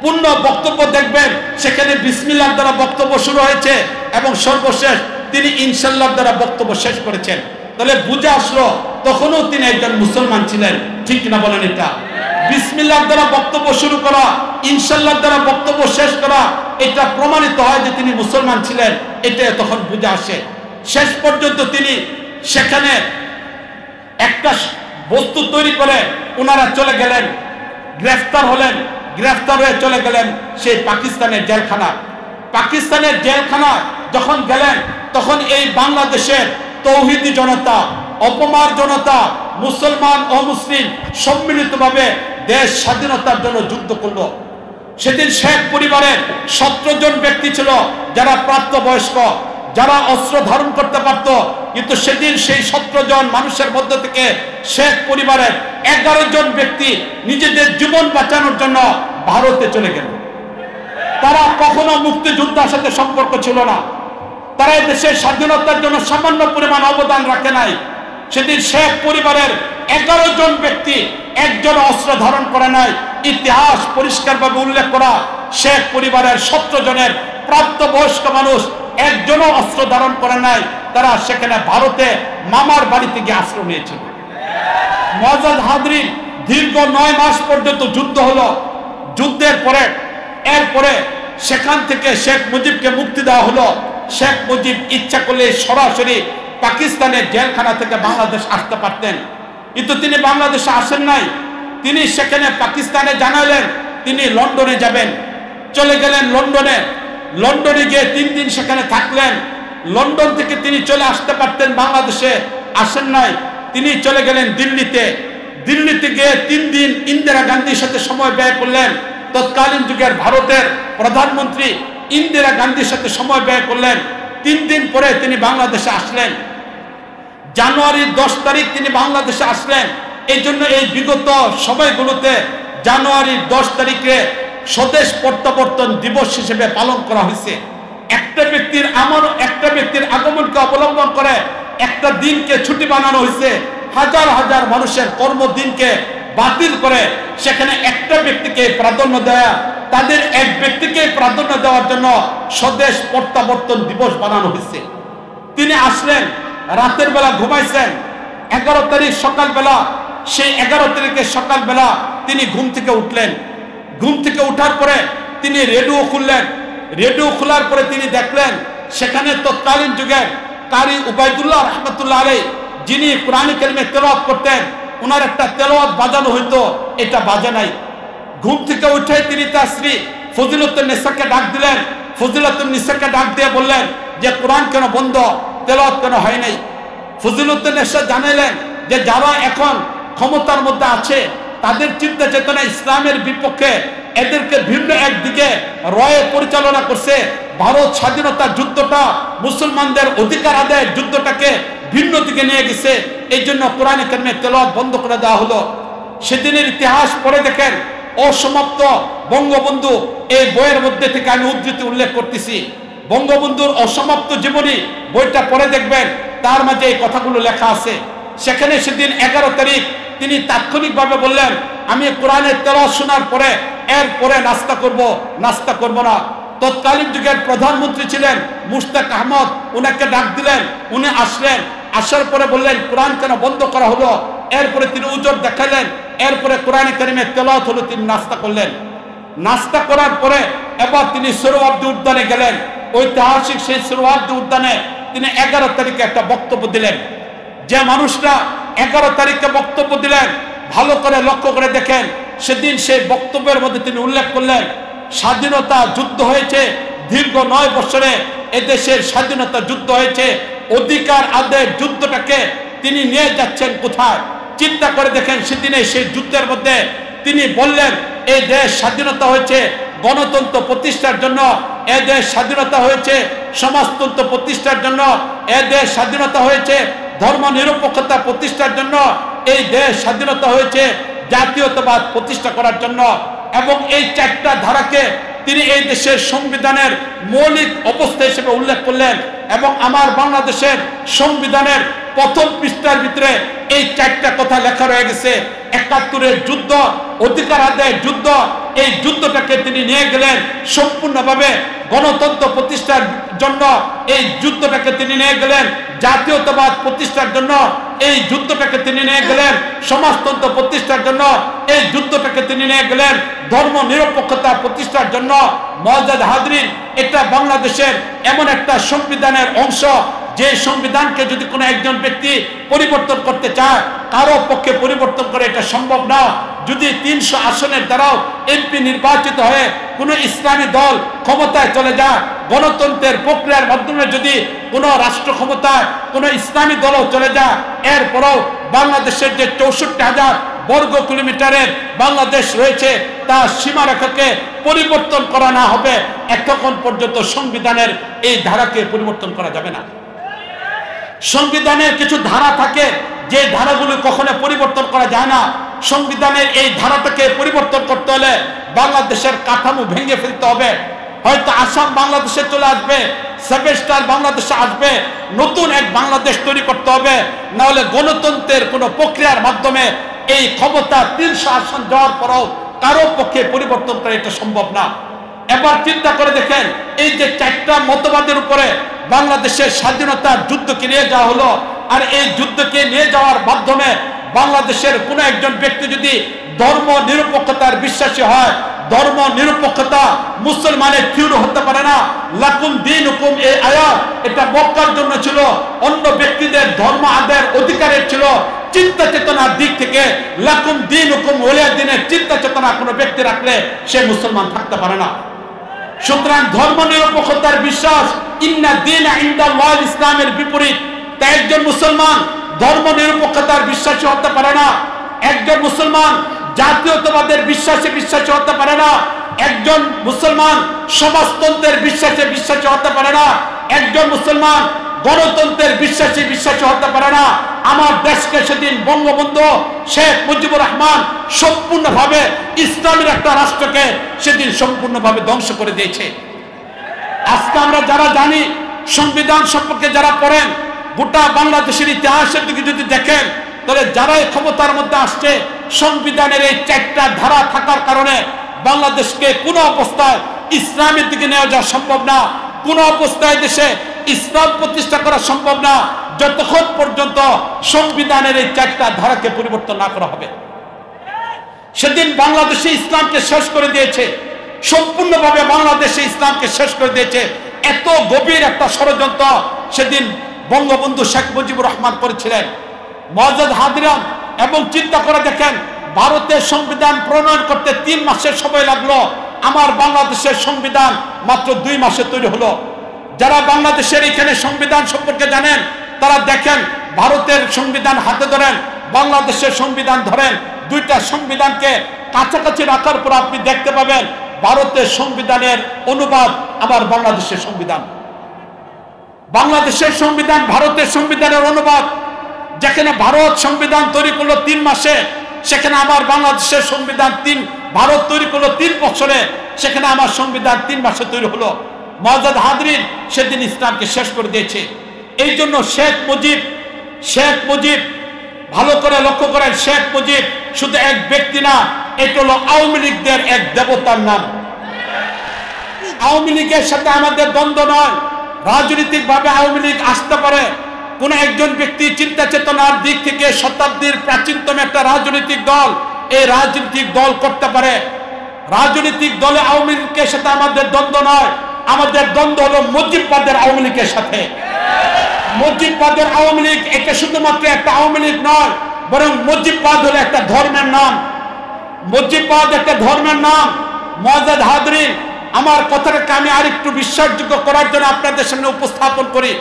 পূর্ণ বক্তব্য দেখবেন সেখানে বিসমিল্লাহ দ্বারা বক্তব্য শুরু হয়েছে এবং সর্বশেষ তিনি ইনশাআল্লাহ দ্বারা বক্তব্য শেষ করেছেন। তাহলে বুঝে আসলো তখনও তিনি একজন মুসলমান ছিলেন। ঠিক না বলেন? এটা বিসমিল্লাহ দ্বারা বক্তব্য শুরু করা, ইনশাআল্লাহ দ্বারা বক্তব্য শেষ করা, এটা প্রমাণিত হয় যে তিনি মুসলমান ছিলেন, এটা তখন বুঝে আসে। শেষ পর্যন্ত তিনি সেখানে একটা বস্তু তৈরি করে ওনারা চলে গেলেন, গ্রেফতার হলেন, গ্রেফতার হয়ে চলে গেলেন সেই পাকিস্তানের জেলখানা। পাকিস্তানের জেলখানা যখন গেলেন, তখন এই বাংলাদেশের তৌহিদি জনতা, অপমার জনতা, মুসলমান ও মুসলিম সম্মিলিতভাবে দেশ স্বাধীনতার জন্য যুদ্ধ করলো। সেদিন শেখ পরিবারের 17 জন ব্যক্তি ছিল যারা প্রাপ্তবয়স্ক, যারা অস্ত্র ধারণ করতে পারত, কিন্তু সেদিন সেই 17 জন মানুষের মধ্য থেকে শেখ পরিবারের 11 জন ব্যক্তি নিজেদের জীবন বাঁচানোর জন্য ভারতে চলে গেল। তারা কখনো মুক্তিযোদ্ধার সাথে সম্পর্ক ছিল না, তারা এই দেশের স্বাধীনতার জন্য সামান্য পরিমাণ অবদান রাখে নাই। সেদিন শেখ পরিবারের 11 জন ব্যক্তি একজন অস্ত্র ধারণ করে নাই। ইতিহাস পরিষ্কারভাবে উল্লেখ করা, শেখ পরিবারের 17 জনের প্রাপ্তবয়স্ক মানুষ একজনও অস্ত্র ধারণ করে নাই। তারা সেখানে ভারতে মামার বাড়িতে গিয়ে আশ্রয় নিয়েছিল। মুআজ্জাজ হাজরিন, দীর্ঘ 9 মাস পর্যন্ত যুদ্ধ হলো। যুদ্ধের পরে এরপরে সেখান থেকে শেখ মুজিবকে মুক্তি দেওয়া হলো। শেখ মুজিব ইচ্ছা করলে সরাসরি পাকিস্তানের জেলখানা থেকে বাংলাদেশ আসতে পারতেন, কিন্তু তিনি বাংলাদেশে আসেন নাই। তিনি সেখানে পাকিস্তানে জানালেন তিনি লন্ডনে যাবেন, চলে গেলেন লন্ডনে। লন্ডনে গিয়ে 3 দিন সেখানে থাকলেন। লন্ডন থেকে তিনি চলে আসতে পারতেন, বাংলাদেশে আসেন নাই। তিনি চলে গেলেন দিল্লিতে। দিল্লিতে গিয়ে 3 দিন ইন্দিরা গান্ধীর সাথে সময় ব্যয় করলেন। তৎকালীন যুগের ভারতের প্রধানমন্ত্রী ইন্দিরা গান্ধীর সাথে সময় ব্যয় করলেন। 3 দিন পরে তিনি বাংলাদেশে আসলেন। জানুয়ারির 10 তারিখ তিনি বাংলাদেশে আসলেন। এই জন্য এই বিগত সময়গুলোতে জানুয়ারির 10 তারিখে স্বদেশ প্রত্যাবর্তন দিবস হিসেবে পালন করা হয়েছে। একটা ব্যক্তির আগমনকে অবলম্বন করে একটা দিনকে ছুটি বানানো হয়েছে। হাজার হাজার মানুষের কর্মদিনকে বাতিল করে সেখানে একটা ব্যক্তিকে প্রাধান্য দেয়া, তাদের এক ব্যক্তিকে প্রাধান্য দেওয়ার জন্য স্বদেশ প্রত্যাবর্তন দিবস বানানো হয়েছে। তিনি আসলেন, রাতের বেলা ঘুমাইছেন। 11 তারিখ সকালবেলা, সেই 11 তারিখের সকালবেলা তিনি ঘুম থেকে উঠলেন। ঘুম থেকে উঠার পরে তিনি রেডিও খুললেন। রেডিও খোলার পরে তিনি দেখলেন সেখানে তৎকালীন যুগের কারি উবাইদুল্লাহ রহমতুল্লাহ আলাইহি, যিনি কোরআন কারিমে তেলাওয়াত করতেন, ওনার একটা তেলাওয়াত বাজানো হইতো, এটা বাজে নাই। ঘুম থেকে উঠে তিনি তার স্ত্রী ফজিলতুন নিসাকে ডাক দিলেন। ফজিলতুন নিসাকে ডাক দিয়ে বললেন যে কোরআন কেন বন্ধ, তেলাওয়াত কেন হয় নাই? ফজিলতুন নিসা জানালেন যে যারা এখন ক্ষমতার মধ্যে আছে তাদের চিন্তা চেতনা ইসলামের বিপক্ষে, এদেরকে ভিন্ন একদিকে রয়ে পরিচালনা করছে। ভারত স্বাধীনতার যুদ্ধটা, মুসলমানদের অধিকার আদায়ের যুদ্ধটাকে ভিন্ন দিকে নিয়ে গেছে। এই জন্য কোরআন কারিমে তেলাওয়াত বন্ধ করে দেওয়া হলো। সেদিনের ইতিহাস পড়ে দেখেন, অসমাপ্ত বঙ্গবন্ধু এই বইয়ের মধ্যে থেকে আমি উদ্ধৃতি উল্লেখ করতেছি। বঙ্গবন্ধুর অসমাপ্ত জীবনী বইটা পড়ে দেখবেন, তার মাঝে এই কথাগুলো লেখা আছে। সেখানে সেদিন 11 তারিখ তিনি তাৎক্ষণিকভাবে বললেন, আমি কোরআনের তেলাওয়াত শোনার পরে এরপরে নাস্তা করব না। তৎকালীন যুগের প্রধানমন্ত্রী ছিলেন মুশতাক আহমদ, উনাকে ডাক দিলেন। উনি আসলেন, আসার পরে বললেন কোরআন কেন বন্ধ করা হলো? এরপরে তিনি উজর দেখালেন। এরপরে কোরআন কারিমের তেলাওয়াত হলো, তিনি নাস্তা করলেন। নাস্তা করার পরে এবার তিনি সোহরাওয়ার্দী উদ্যানে গেলেন। ঐতিহাসিক সেই সোহরাওয়ার্দী উদ্যানে তিনি 11 তারিখে একটা বক্তব্য দিলেন। যে মানুষটা 11 তারিখে বক্তব্য দিলেন, ভালো করে লক্ষ্য করে দেখেন, সেদিন সেই বক্তব্যের মধ্যে তিনি উল্লেখ করলেন স্বাধীনতা যুদ্ধ হয়েছে দীর্ঘ 9 বছরে, এদেশের স্বাধীনতা যুদ্ধ হয়েছে। অধিকার আদায়ের যুদ্ধটাকে তিনি নিয়ে যাচ্ছেন কোথায়? চিন্তা করে দেখেন, সেদিনে সেই যুদ্ধের মধ্যে তিনি বললেন এই দেশ স্বাধীনতা হয়েছে গণতন্ত্র প্রতিষ্ঠার জন্য, এ দেশ স্বাধীনতা হয়েছে সমাজতন্ত্র প্রতিষ্ঠার জন্য, এ দেশ স্বাধীনতা হয়েছে ধর্ম নিরপেক্ষতা প্রতিষ্ঠার জন্য, এই দেশ স্বাধীনতা হয়েছে জাতীয়তাবাদ প্রতিষ্ঠা করার জন্য। এবং এই 4টা ধারাকে তিনি এই দেশের সংবিধানের মৌলিক অবস্থা হিসেবে উল্লেখ করলেন। এবং আমার বাংলাদেশের সংবিধানের প্রথম পৃষ্ঠার ভিতরে এই 4টা কথা লেখা রয়ে গেছে। 71-এর যুদ্ধ, অধিকার আদায়ের যুদ্ধ, এই যুদ্ধটাকে তিনি নিয়ে গেলেন সম্পূর্ণভাবে গণতন্ত্র প্রতিষ্ঠার জন্য, এই যুদ্ধটাকে তিনি নিয়ে গেলেন জাতীয়তাবাদ প্রতিষ্ঠার জন্য, এই যুদ্ধটাকে তিনি নিয়ে গেলেন সমাজতন্ত্র প্রতিষ্ঠার জন্য, এই যুদ্ধটাকে তিনি নিয়ে গেলেন ধর্ম নিরপেক্ষতা প্রতিষ্ঠার জন্য। মুআজ্জাজ হাজরিন, এটা বাংলাদেশের এমন একটা সংবিধানের অংশ যে সংবিধানকে যদি কোনো একজন ব্যক্তি পরিবর্তন করতে চায়, কারো পক্ষে পরিবর্তন করে এটা সম্ভব না। যদি 300 আসনের দ্বারাও এমপি নির্বাচিত হয়ে কোনো ইসলামী দল ক্ষমতায় চলে যায়, গণতন্ত্রের প্রক্রিয়ার মাধ্যমে যদি কোনো রাষ্ট্র ক্ষমতায় কোনো ইসলামী দলও চলে যায়, এরপরও বাংলাদেশের যে 64,000 বর্গ কিলোমিটারের বাংলাদেশ রয়েছে, তার সীমারেখাকে পরিবর্তন করা না হবে এতক্ষণ পর্যন্ত সংবিধানের এই ধারাকে পরিবর্তন করা যাবে না। সংবিধানের কিছু ধারা থাকে যে ধারাগুলো কখনো পরিবর্তন করা যায় না। সংবিধানের এই ধারাটাকে পরিবর্তন করতে হলে বাংলাদেশের কাঠামো ভেঙে ফেলতে হবে। হয়তো আসাম বাংলাদেশে চলে আসবে, সেভেস্টার বাংলাদেশে আসবে, নতুন এক বাংলাদেশ তৈরি করতে হবে। না হলে গণতন্ত্রের কোনো প্রক্রিয়ার মাধ্যমে এই ক্ষমতা 300 আসন যাওয়ার পরও কারো পক্ষে পরিবর্তন করা এটা সম্ভব না। এবার চিন্তা করে দেখেন, এই যে 4টা মতবাদের উপরে বাংলাদেশের স্বাধীনতার যুদ্ধকে নিয়ে যাওয়া হলো, আর এই যুদ্ধকে নিয়ে যাওয়ার মাধ্যমে বাংলাদেশের কোনো একজন ব্যক্তি যদি ধর্ম নিরপেক্ষতার বিশ্বাসী হয়, ধর্ম নিরপেক্ষতা মুসলমানের থিওরি হতে পারে না। লাকুম দীনুকুম, এই আয়াত এটা মক্কার জন্য ছিল, অন্য ব্যক্তিদের ধর্ম আদায়ের অধিকারের ছিল। চিন্তা চেতনার দিক থেকে লাকুম দীনুকুম ওলিয়া দ্বীনের চিন্তা চেতনা কোনো ব্যক্তি রাখলে সে মুসলমান থাকতে পারে না। সুতরাং ধর্ম নিরপেক্ষতার বিশ্বাস ইন্না দীনা ইনদাল্লাহ ইসলামের বিপরীত। তাই একজন মুসলমান ধর্ম নিরপেক্ষতার বিশ্বাসী হতে পারে না, একজন মুসলমান জাতীয়তাবাদের বিশ্বাসী হতে পারে না, একজন মুসলমান সমাজতন্ত্রের বিশ্বাসী হতে পারে না, একজন মুসলমান গণতন্ত্রের বিশ্বাসী হতে পারে না। আমার দেশকে সেদিন বঙ্গবন্ধু শেখ মুজিবুর রহমান সম্পূর্ণভাবে ইসলামের একটা রাষ্ট্রকে সেদিন সম্পূর্ণভাবে ধ্বংস করে দিয়েছে। আজকে আমরা যারা জানি, সংবিধান সম্পর্কে যারা পড়েন, গোটা বাংলাদেশের ইতিহাসের দিকে যদি দেখেন, তাহলে যারাই ক্ষমতার মধ্যে আসছে, সংবিধানের এই 4টা ধারা থাকার কারণে বাংলাদেশকে কোনো অবস্থায় ইসলামের দিকে নেওয়া যাওয়া সম্ভব না। কোনো অবস্থায় দেশে ইসলাম প্রতিষ্ঠা করা সম্ভব না যতক্ষণ পর্যন্ত সংবিধানের এই 4টা ধারাকে পরিবর্তন না করা হবে। সেদিন বাংলাদেশে ইসলামকে শেষ করে দিয়েছে, সম্পূর্ণভাবে বাংলাদেশে ইসলামকে শেষ করে দিয়েছে। এত গভীর একটা ষড়যন্ত্র সেদিন বঙ্গবন্ধু শেখ মুজিবুর রহমান করেছিলেন। মুআজ্জাজ হাজিরান, এবং চিন্তা করে দেখেন, ভারতের সংবিধান প্রণয়ন করতে 3 মাসের সময় লাগলো, আমার বাংলাদেশের সংবিধান মাত্র 2 মাসে তৈরি হলো। যারা বাংলাদেশের এখানে সংবিধান সম্পর্কে জানেন তারা দেখেন, ভারতের সংবিধান হাতে ধরেন, বাংলাদেশের সংবিধান ধরেন, 2টা সংবিধানকে কাছাকাছি রাখার পর আপনি দেখতে পাবেন ভারতের সংবিধানের অনুবাদ আবার বাংলাদেশের সংবিধান, বাংলাদেশের সংবিধান ভারতের সংবিধানের অনুবাদ। যেখানে ভারত সংবিধান তৈরি করলো 3 মাসে, সেখানে আমার বাংলাদেশের সংবিধান ভারত তৈরি করলো 3 বছরে, সেখানে আমার সংবিধান 3 মাসে তৈরি হলো। মুআজ্জাজ হাজিরিন, সেদিন ইসলামকে শেষ করে দিয়েছে। এই জন্য শেখ মুজিব ভালো করে লক্ষ্য করেন, শেখ মুজিব শুধু এক ব্যক্তি না, এটা হলো আওয়ামী লীগদের এক দেবতার নাম। আওয়ামী লীগের সাথে আমাদের দ্বন্দ্ব নয়। রাজনৈতিক ভাবে আওয়ামী লীগ আসতে পারে, কোন একজন ব্যক্তি চিন্তা চেতনার দিক থেকে শতাব্দীর প্রাচীনতম একটা রাজনৈতিক দল এই রাজনৈতিক দল করতে পারে। রাজনৈতিক দলে আওয়ামী লীগের সাথে আমাদের দ্বন্দ্ব নয়, আমাদের দ্বন্দ্ব হলো মুজিববাদের আওয়ামী লীগের সাথে। মুজিববাদের আওয়ামী লীগ এটা শুধুমাত্র একটা আওয়ামী লীগ নয়, বরং মুজিববাদ হলো একটা ধর্মের নাম। মুজিববাদ একটা ধর্মের নাম। মুআজ্জাজ হাজিরিন, আমার কথাটাকে আমি আরেকটু বিশ্বাসযোগ্য করার জন্য আপনাদের সামনে উপস্থাপন করি।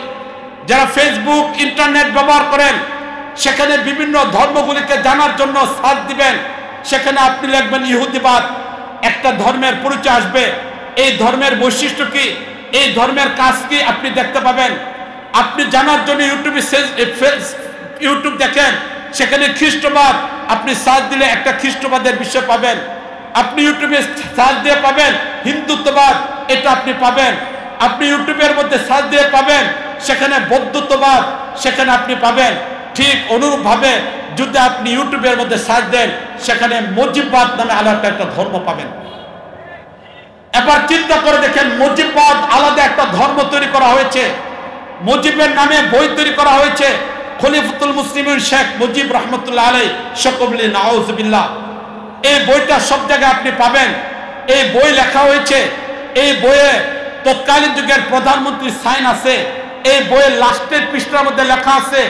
যারা ফেসবুক ইন্টারনেট ব্যবহার করেন, সেখানে বিভিন্ন ধর্মগুলিকে জানার জন্য সার্চ দিবেন, সেখানে আপনি লিখবেন ইহুদিবাদ, একটা ধর্মের পরিচয় আসবে। এই ধর্মের বৈশিষ্ট্য কি, এই ধর্মের কাজ কি আপনি দেখতে পাবেন। আপনি জানার জন্য ইউটিউব দেখেন, সেখানে খ্রিস্টবাদ আপনি সার্চ দিলে একটা খ্রিস্টবাদের বিষয় পাবেন। আপনি ইউটিউবে সার্চ দিয়ে পাবেন হিন্দুত্ববাদ, এটা আপনি পাবেন। আপনি ইউটিউবের মধ্যে সার্চ দিয়ে পাবেন সেখানে বৌদ্ধত্ববাদ, সেখানে আপনি পাবেন। ঠিক অনুরূপভাবে যদি আপনি ইউটিউবের মধ্যে সার্চ দেন, সেখানে মুজিববাদ নামে আলাদা একটা ধর্ম পাবেন। এবার চিন্তা করে দেখেন, মুজিববাদ আলাদা একটা ধর্ম তৈরি করা হয়েছে, মুজিবের নামে বই তৈরি করা হয়েছে। খলিফাতুল মুসলিমিন শেখ মুজিব রহমতুল্লাহ আলাইহি সকবলি নাউজুবিল্লাহ, এই বইটা সব জায়গায় আপনি পাবেন। এই বই লেখা হয়েছে, এই বইয়ে তৎকালীন যুগের প্রধানমন্ত্রীর সাইন আছে। এই বইয়ের লাস্টের পৃষ্ঠার মধ্যে লেখা আছে,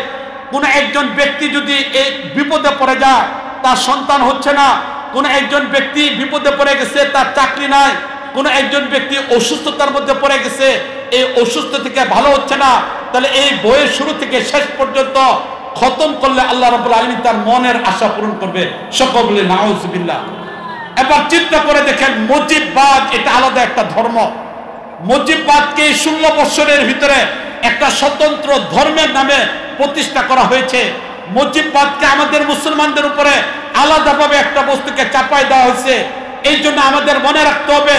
কোন একজন ব্যক্তি যদি এই বিপদে পড়ে যায়, তার সন্তান হচ্ছে না, কোন একজন ব্যক্তি বিপদে পড়ে গেছে, তার চাকরি নাই, কোন একজন ব্যক্তি অসুস্থতার মধ্যে পড়ে গেছে, এই অসুস্থ থেকে ভালো হচ্ছে না, তাহলে এই বইয়ের শুরু থেকে শেষ পর্যন্ত খতম করলে আল্লাহ রাব্বুল আলামিন তার মনের আশা পূরণ করবে। সকলে নাউজুবিল্লাহ। এবার চিন্তা করে দেখেন, মুজিববাদ এটা আলাদা একটা ধর্ম। মুজিববাদকে 16 বছরের ভিতরে একটা স্বতন্ত্র ধর্মের নামে প্রতিষ্ঠা করা হয়েছে। মুজিববাদকে আমাদের মুসলমানদের উপরে আলাদাভাবে একটা বস্তুকে চাপাই দেওয়া হয়েছে। এই জন্য আমাদের মনে রাখতে হবে,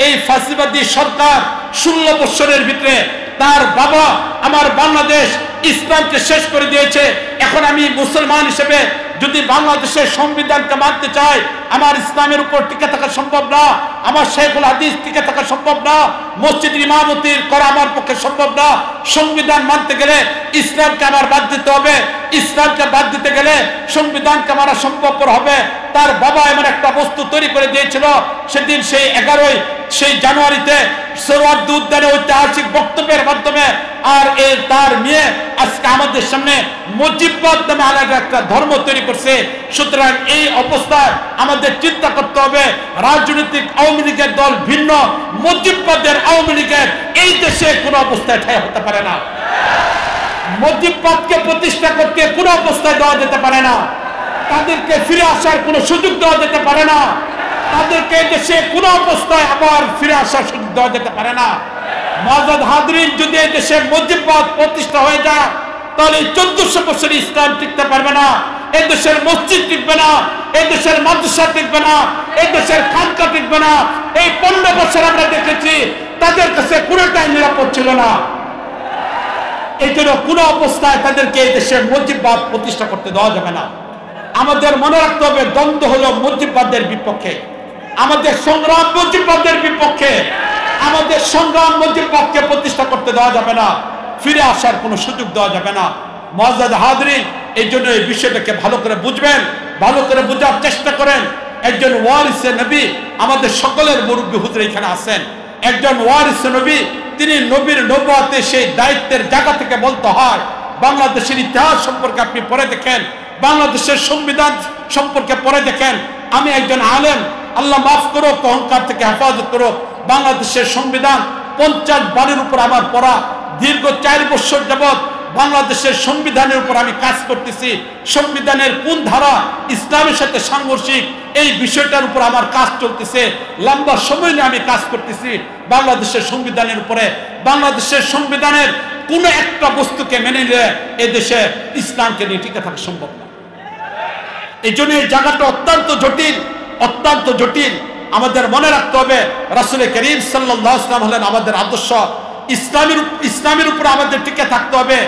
এই ফাসিবাদী সরকার 16 বছরের ভিতরে তার বাবা আমার বাংলাদেশ ইসলামকে শেষ করে দিয়েছে। এখন আমি মুসলমান হিসেবে যদি বাংলাদেশের সংবিধানকে মানতে চাই, আমার ইসলামের উপর টিকে থাকা সম্ভব না, আমার শেখুল হাদিস টিকে থাকা সম্ভব না, মসজিদের ইমামতির করা আমার পক্ষে সম্ভব না। সংবিধান মানতে গেলে ইসলামকে আমার বাদ দিতে হবে, ইসলামকে বাদ দিতে গেলে সংবিধানকে মানা সম্ভবপর হবে। তার বাবা এমন একটা বস্তু তৈরি করে দিয়েছিল, সেদিন সেই 11 জানুয়ারিতে সোহরাওয়ার্দী উদ্যানে ঐতিহাসিক বক্তব্যের মাধ্যমে, আর তার মেয়ে আজকে আমাদের সামনে মুজিববাদ নামে আলাদা একটা ধর্ম তৈরি করছে। সুতরাং এই অবস্থায় আমাদের চিন্তা করতে হবে, রাজনৈতিক আওয়ামী লীগের দল ভিন্ন, মুজিববাদের আওয়ামী লীগের এই দেশে কোনো অবস্থায় ঠাঁই হতে পারে না। মুজিববাদকে প্রতিষ্ঠা করতে কোনো অবস্থায় দেওয়া যেতে পারে না, তাদেরকে ফিরে আসার কোনো সুযোগ দেওয়া যেতে পারে না, তাদেরকে দেশে কোনো অবস্থায় আবার ফিরে আসার সুযোগ দেওয়া যেতে পারে না। মুআজ্জাজ হাজরিন, যদি এই দেশে মসজিদবাদ প্রতিষ্ঠা হয়ে যায় তাহলে 1400 বছর ইসলাম টিকতে পারবে না। এই দেশের মসজিদ টিকবে না, এই দেশের মাদ্রাসা টিকবে না, এই দেশের খানকা টিকবে না। এই 15 বছর আমরা দেখেছি তাদের কাছে কোনোটাই নিরাপদ ছিল না। এই জন্য কোনো অবস্থায় তাদেরকে এই দেশের মসজিদবাদ প্রতিষ্ঠা করতে দেওয়া যাবে না। আমাদের মনে রাখতে হবে, দ্বন্দ্ব হলো মসজিদবাদের বিপক্ষে, আমাদের সংগ্রাম মসজিদবাদের বিপক্ষে। আমাদের সংগ্রাম মসজিদবাদকে প্রতিষ্ঠা করতে দেওয়া যাবে না, ফিরে আসার কোনো সুযোগ দেওয়া যাবে না। মুআজ্জাজ হাজরিন, এই জন্য এই বিষয়টাকে ভালো করে বুঝবেন, ভালো করে বোঝার চেষ্টা করেন। একজন ওয়ারিসে নবী, আমাদের সকলের মুরব্বী হুজুর এখানে আছেন, একজন ওয়ারিসে নবী, তিনি নবীর নবুয়াতে সেই দায়িত্বের জায়গা থেকে বলতে হয়। বাংলাদেশের ইতিহাস সম্পর্কে আপনি পড়ে দেখেন, বাংলাদেশের সংবিধান সম্পর্কে পড়ে দেখেন। আমি একজন আলেম, আল্লাহ মাফ করো, অহংকার থেকে হেফাজত করো। বাংলাদেশের সংবিধান 50 বারের উপর আমার পড়া, দীর্ঘ 4 বছর যাবৎ বাংলাদেশের সংবিধানের উপর আমি কাজ করতেছি। সংবিধানের কোন ধারা ইসলামের সাথে সাংঘর্ষিক, এই বিষয়টার উপর আমার কাজ চলতেছে। লম্বা সময় নিয়ে আমি কাজ করতেছি বাংলাদেশের সংবিধানের উপরে। বাংলাদেশের সংবিধানের কোন একটা বস্তুকে মেনে নিলে এই দেশে ইসলামকে নিয়ে টিকে থাকা সম্ভব না। এই জন্য এই জায়গাটা অত্যন্ত জটিল, অত্যন্ত জটিল। আমাদের মনে রাখতে হবে, রাসূল করিম সাল্লাল্লাহু আলাইহি ওয়াসাল্লাম হলেন আমাদের আদর্শ। ইসলামের উপর আমাদের টিকে থাকতে হবে,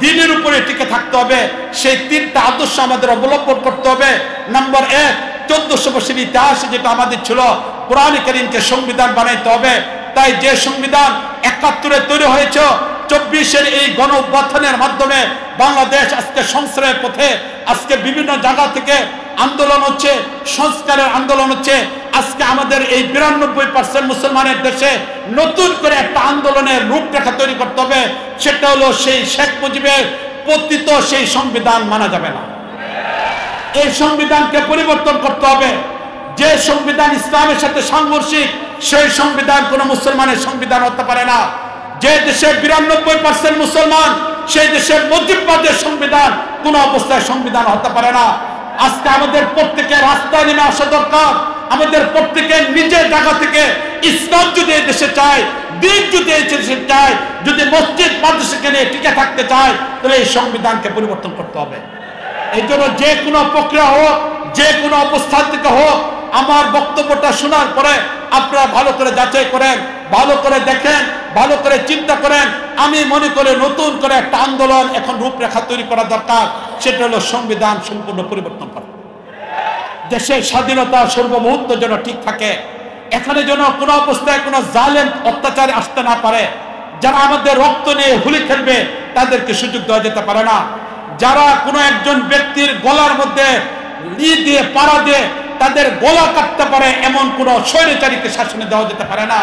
দ্বীনের উপরে টিকে থাকতে হবে। সেই 3টা আদর্শ আমাদের অবলম্বন করতে হবে। নাম্বার 1, 1400 বছর ইতিহাসে যেটা আমাদের ছিল, কোরআন কারীমকে সংবিধান বানাইতে হবে। তাই যে সংবিধান 71-এ তৈরি হয়েছে, 24-এর এই গণ অভ্যুত্থানের মাধ্যমে বাংলাদেশ আজকে সংস্কারের পথে। আজকে বিভিন্ন জায়গা থেকে আন্দোলন হচ্ছে, সংস্কারের আন্দোলন হচ্ছে। আজকে আমাদের এই 92% মুসলমানের দেশে নতুন করে একটা আন্দোলনের রূপরেখা তৈরি করতে হবে। সেটা হলো সেই শেখ মুজিবের পতিত সেই সংবিধান মানা যাবে না। এই সংবিধানকে পরিবর্তন করতে হবে। যে সংবিধান ইসলামের সাথে সাংঘর্ষিক, সেই সংবিধান কোনো মুসলমানের সংবিধান হতে পারে না। যে দেশে 92% মুসলমান, সেই দেশের মসজিদবাদের সংবিধান কোন অবস্থায় সংবিধান হতে পারে না। আজকে আমাদের প্রত্যেকের রাস্তায় নেমে আসা দরকার। আমাদের প্রত্যেকের নিজের জায়গা থেকে ইসলাম যদি এই দেশে চায়, দিন যদি এই দেশে চায়, যদি মসজিদ মাদ্রাসাকে নিয়ে টিকে থাকতে চায়, তাহলে এই সংবিধানকে পরিবর্তন করতে হবে। এই জন্য যে কোনো প্রক্রিয়া হোক, যে কোনো অবস্থান থেকে হোক, আমার বক্তব্যটা শোনার পরে আপনারা ভালো করে যাচাই করেন, ভালো করে দেখেন, ভালো করে চিন্তা করেন। আমি মনে করি নতুন করে একটা আন্দোলন এখন রূপরেখা তৈরি করা দরকার। সেটা হলো সংবিধান সম্পূর্ণ পরিবর্তন করা। দেশের স্বাধীনতা সর্বমুহূর্ত যেন ঠিক থাকে। এখানে যেন কোনো অবস্থায় কোনো জালেম অত্যাচার আসতে না পারে। যারা আমাদের রক্ত নিয়ে হুলি খেলবে তাদেরকে সুযোগ দেওয়া যেতে পারে না। যারা কোনো একজন ব্যক্তির গলার মধ্যে দিয়ে পাড়া দিয়ে তাদের গলা কাটতে পারে, এমন কোন স্বৈরাচারীকে শাসনে দেওয়া যেতে পারে না।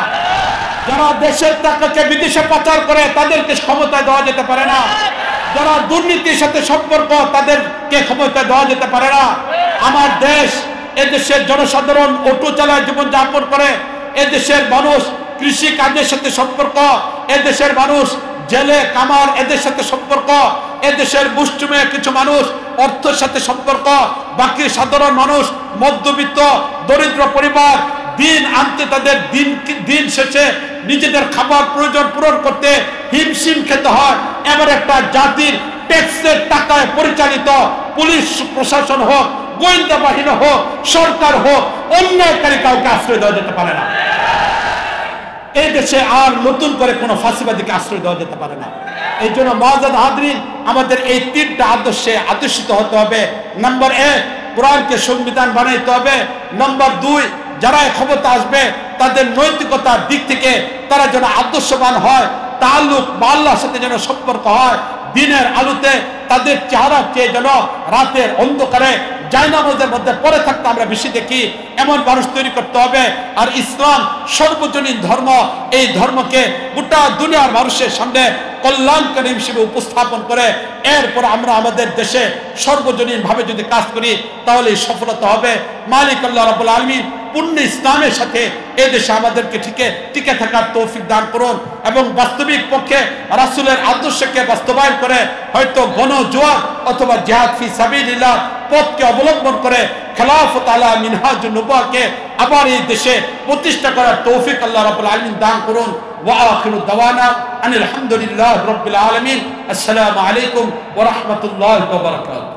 যারা দেশের টাকাকে বিদেশে পাচার করে তাদেরকে ক্ষমতায় দেওয়া যেতে পারে না। যারা দুর্নীতির সাথে সম্পর্ক, তাদেরকে ক্ষমতায় দেওয়া যেতে পারে না। আমার দেশ, এদেশের জনসাধারণ অটো চালায় জীবন যাপন করে। এদেশের মানুষ কৃষি কাজের সাথে সম্পর্ক, এদেশের মানুষ জেলে কামার এদের সাথে সম্পর্ক, এদেশের মুষ্টিমেয় কিছু মানুষ অর্থের সাথে সম্পর্ক, বাকি সাধারণ মানুষ মধ্যবিত্ত দরিদ্র পরিবার দিন আনতে তাদের দিন শেষে নিজেদের খাবার প্রয়োজন পূরণ করতে হিমশিম খেতে হয়। এবার একটা জাতির ট্যাক্সের টাকায় পরিচালিত পুলিশ প্রশাসন হোক, গোয়েন্দা বাহিনী হোক, সরকার হোক, অন্যায়কারী কাউকে আশ্রয় দেওয়া যেতে পারে না। এই দেশে আর নতুন করে কোনো ফাঁসিবাদীকে আশ্রয় দেওয়া যেতে পারে না। এই জন্য মুআজ্জাজ হাজরিন, আমাদের এই 3টা আদর্শে আদর্শিত হতে হবে। নাম্বার 1, কোরআনকে সংবিধান বানাইতে হবে। নাম্বার 2, যারা ক্ষমতা আসবে তাদের নৈতিকতার দিক থেকে তারা যেন আদর্শবান হয়, তাআল্লুক বা আল্লাহর সাথে যেন সম্পর্ক হয়। দিনের আলোতে তাদের চেহারা চেয়ে যেন রাতের অন্ধকারে জায়নামাজের মধ্যে পড়ে থাকতে আমরা বেশি দেখি, এমন মানুষ তৈরি করতে হবে। আর ইসলাম সর্বজনীন ধর্ম, এই ধর্মকে গোটা দুনিয়ার মানুষের সামনে কল্যাণকারী হিসেবে উপস্থাপন করে এরপর আমরা আমাদের দেশে সর্বজনীন ভাবে যদি কাজ করি তাহলে সফলতা হবে। মালিক আল্লাহ রাব্বুল আলামিন পূর্ণ ইসলামের সাথে এই দেশে আমাদেরকে টিকে থাকার তৌফিক দান করুন এবং বাস্তবিক পক্ষে রাসূলের আদর্শকে বাস্তবায়ন করে হয়তো গণজোয়ার অথবা জিহাদ ফি সাবিলিল্লাহ পথকে অবলম্বন করে খেলাফত আলা মিনহাজুন নবুওয়াকে আবার এই দেশে প্রতিষ্ঠা করার তৌফিক আল্লাহ রাব্বুল আলামিন দান করুন। ওয়া আখিরু দাওয়ানা আনিল হামদুলিল্লাহি রাব্বিল আলামিন। আসসালামু আলাইকুম ওয়া রাহমাতুল্লাহি ওয়া বারাকাতুহু।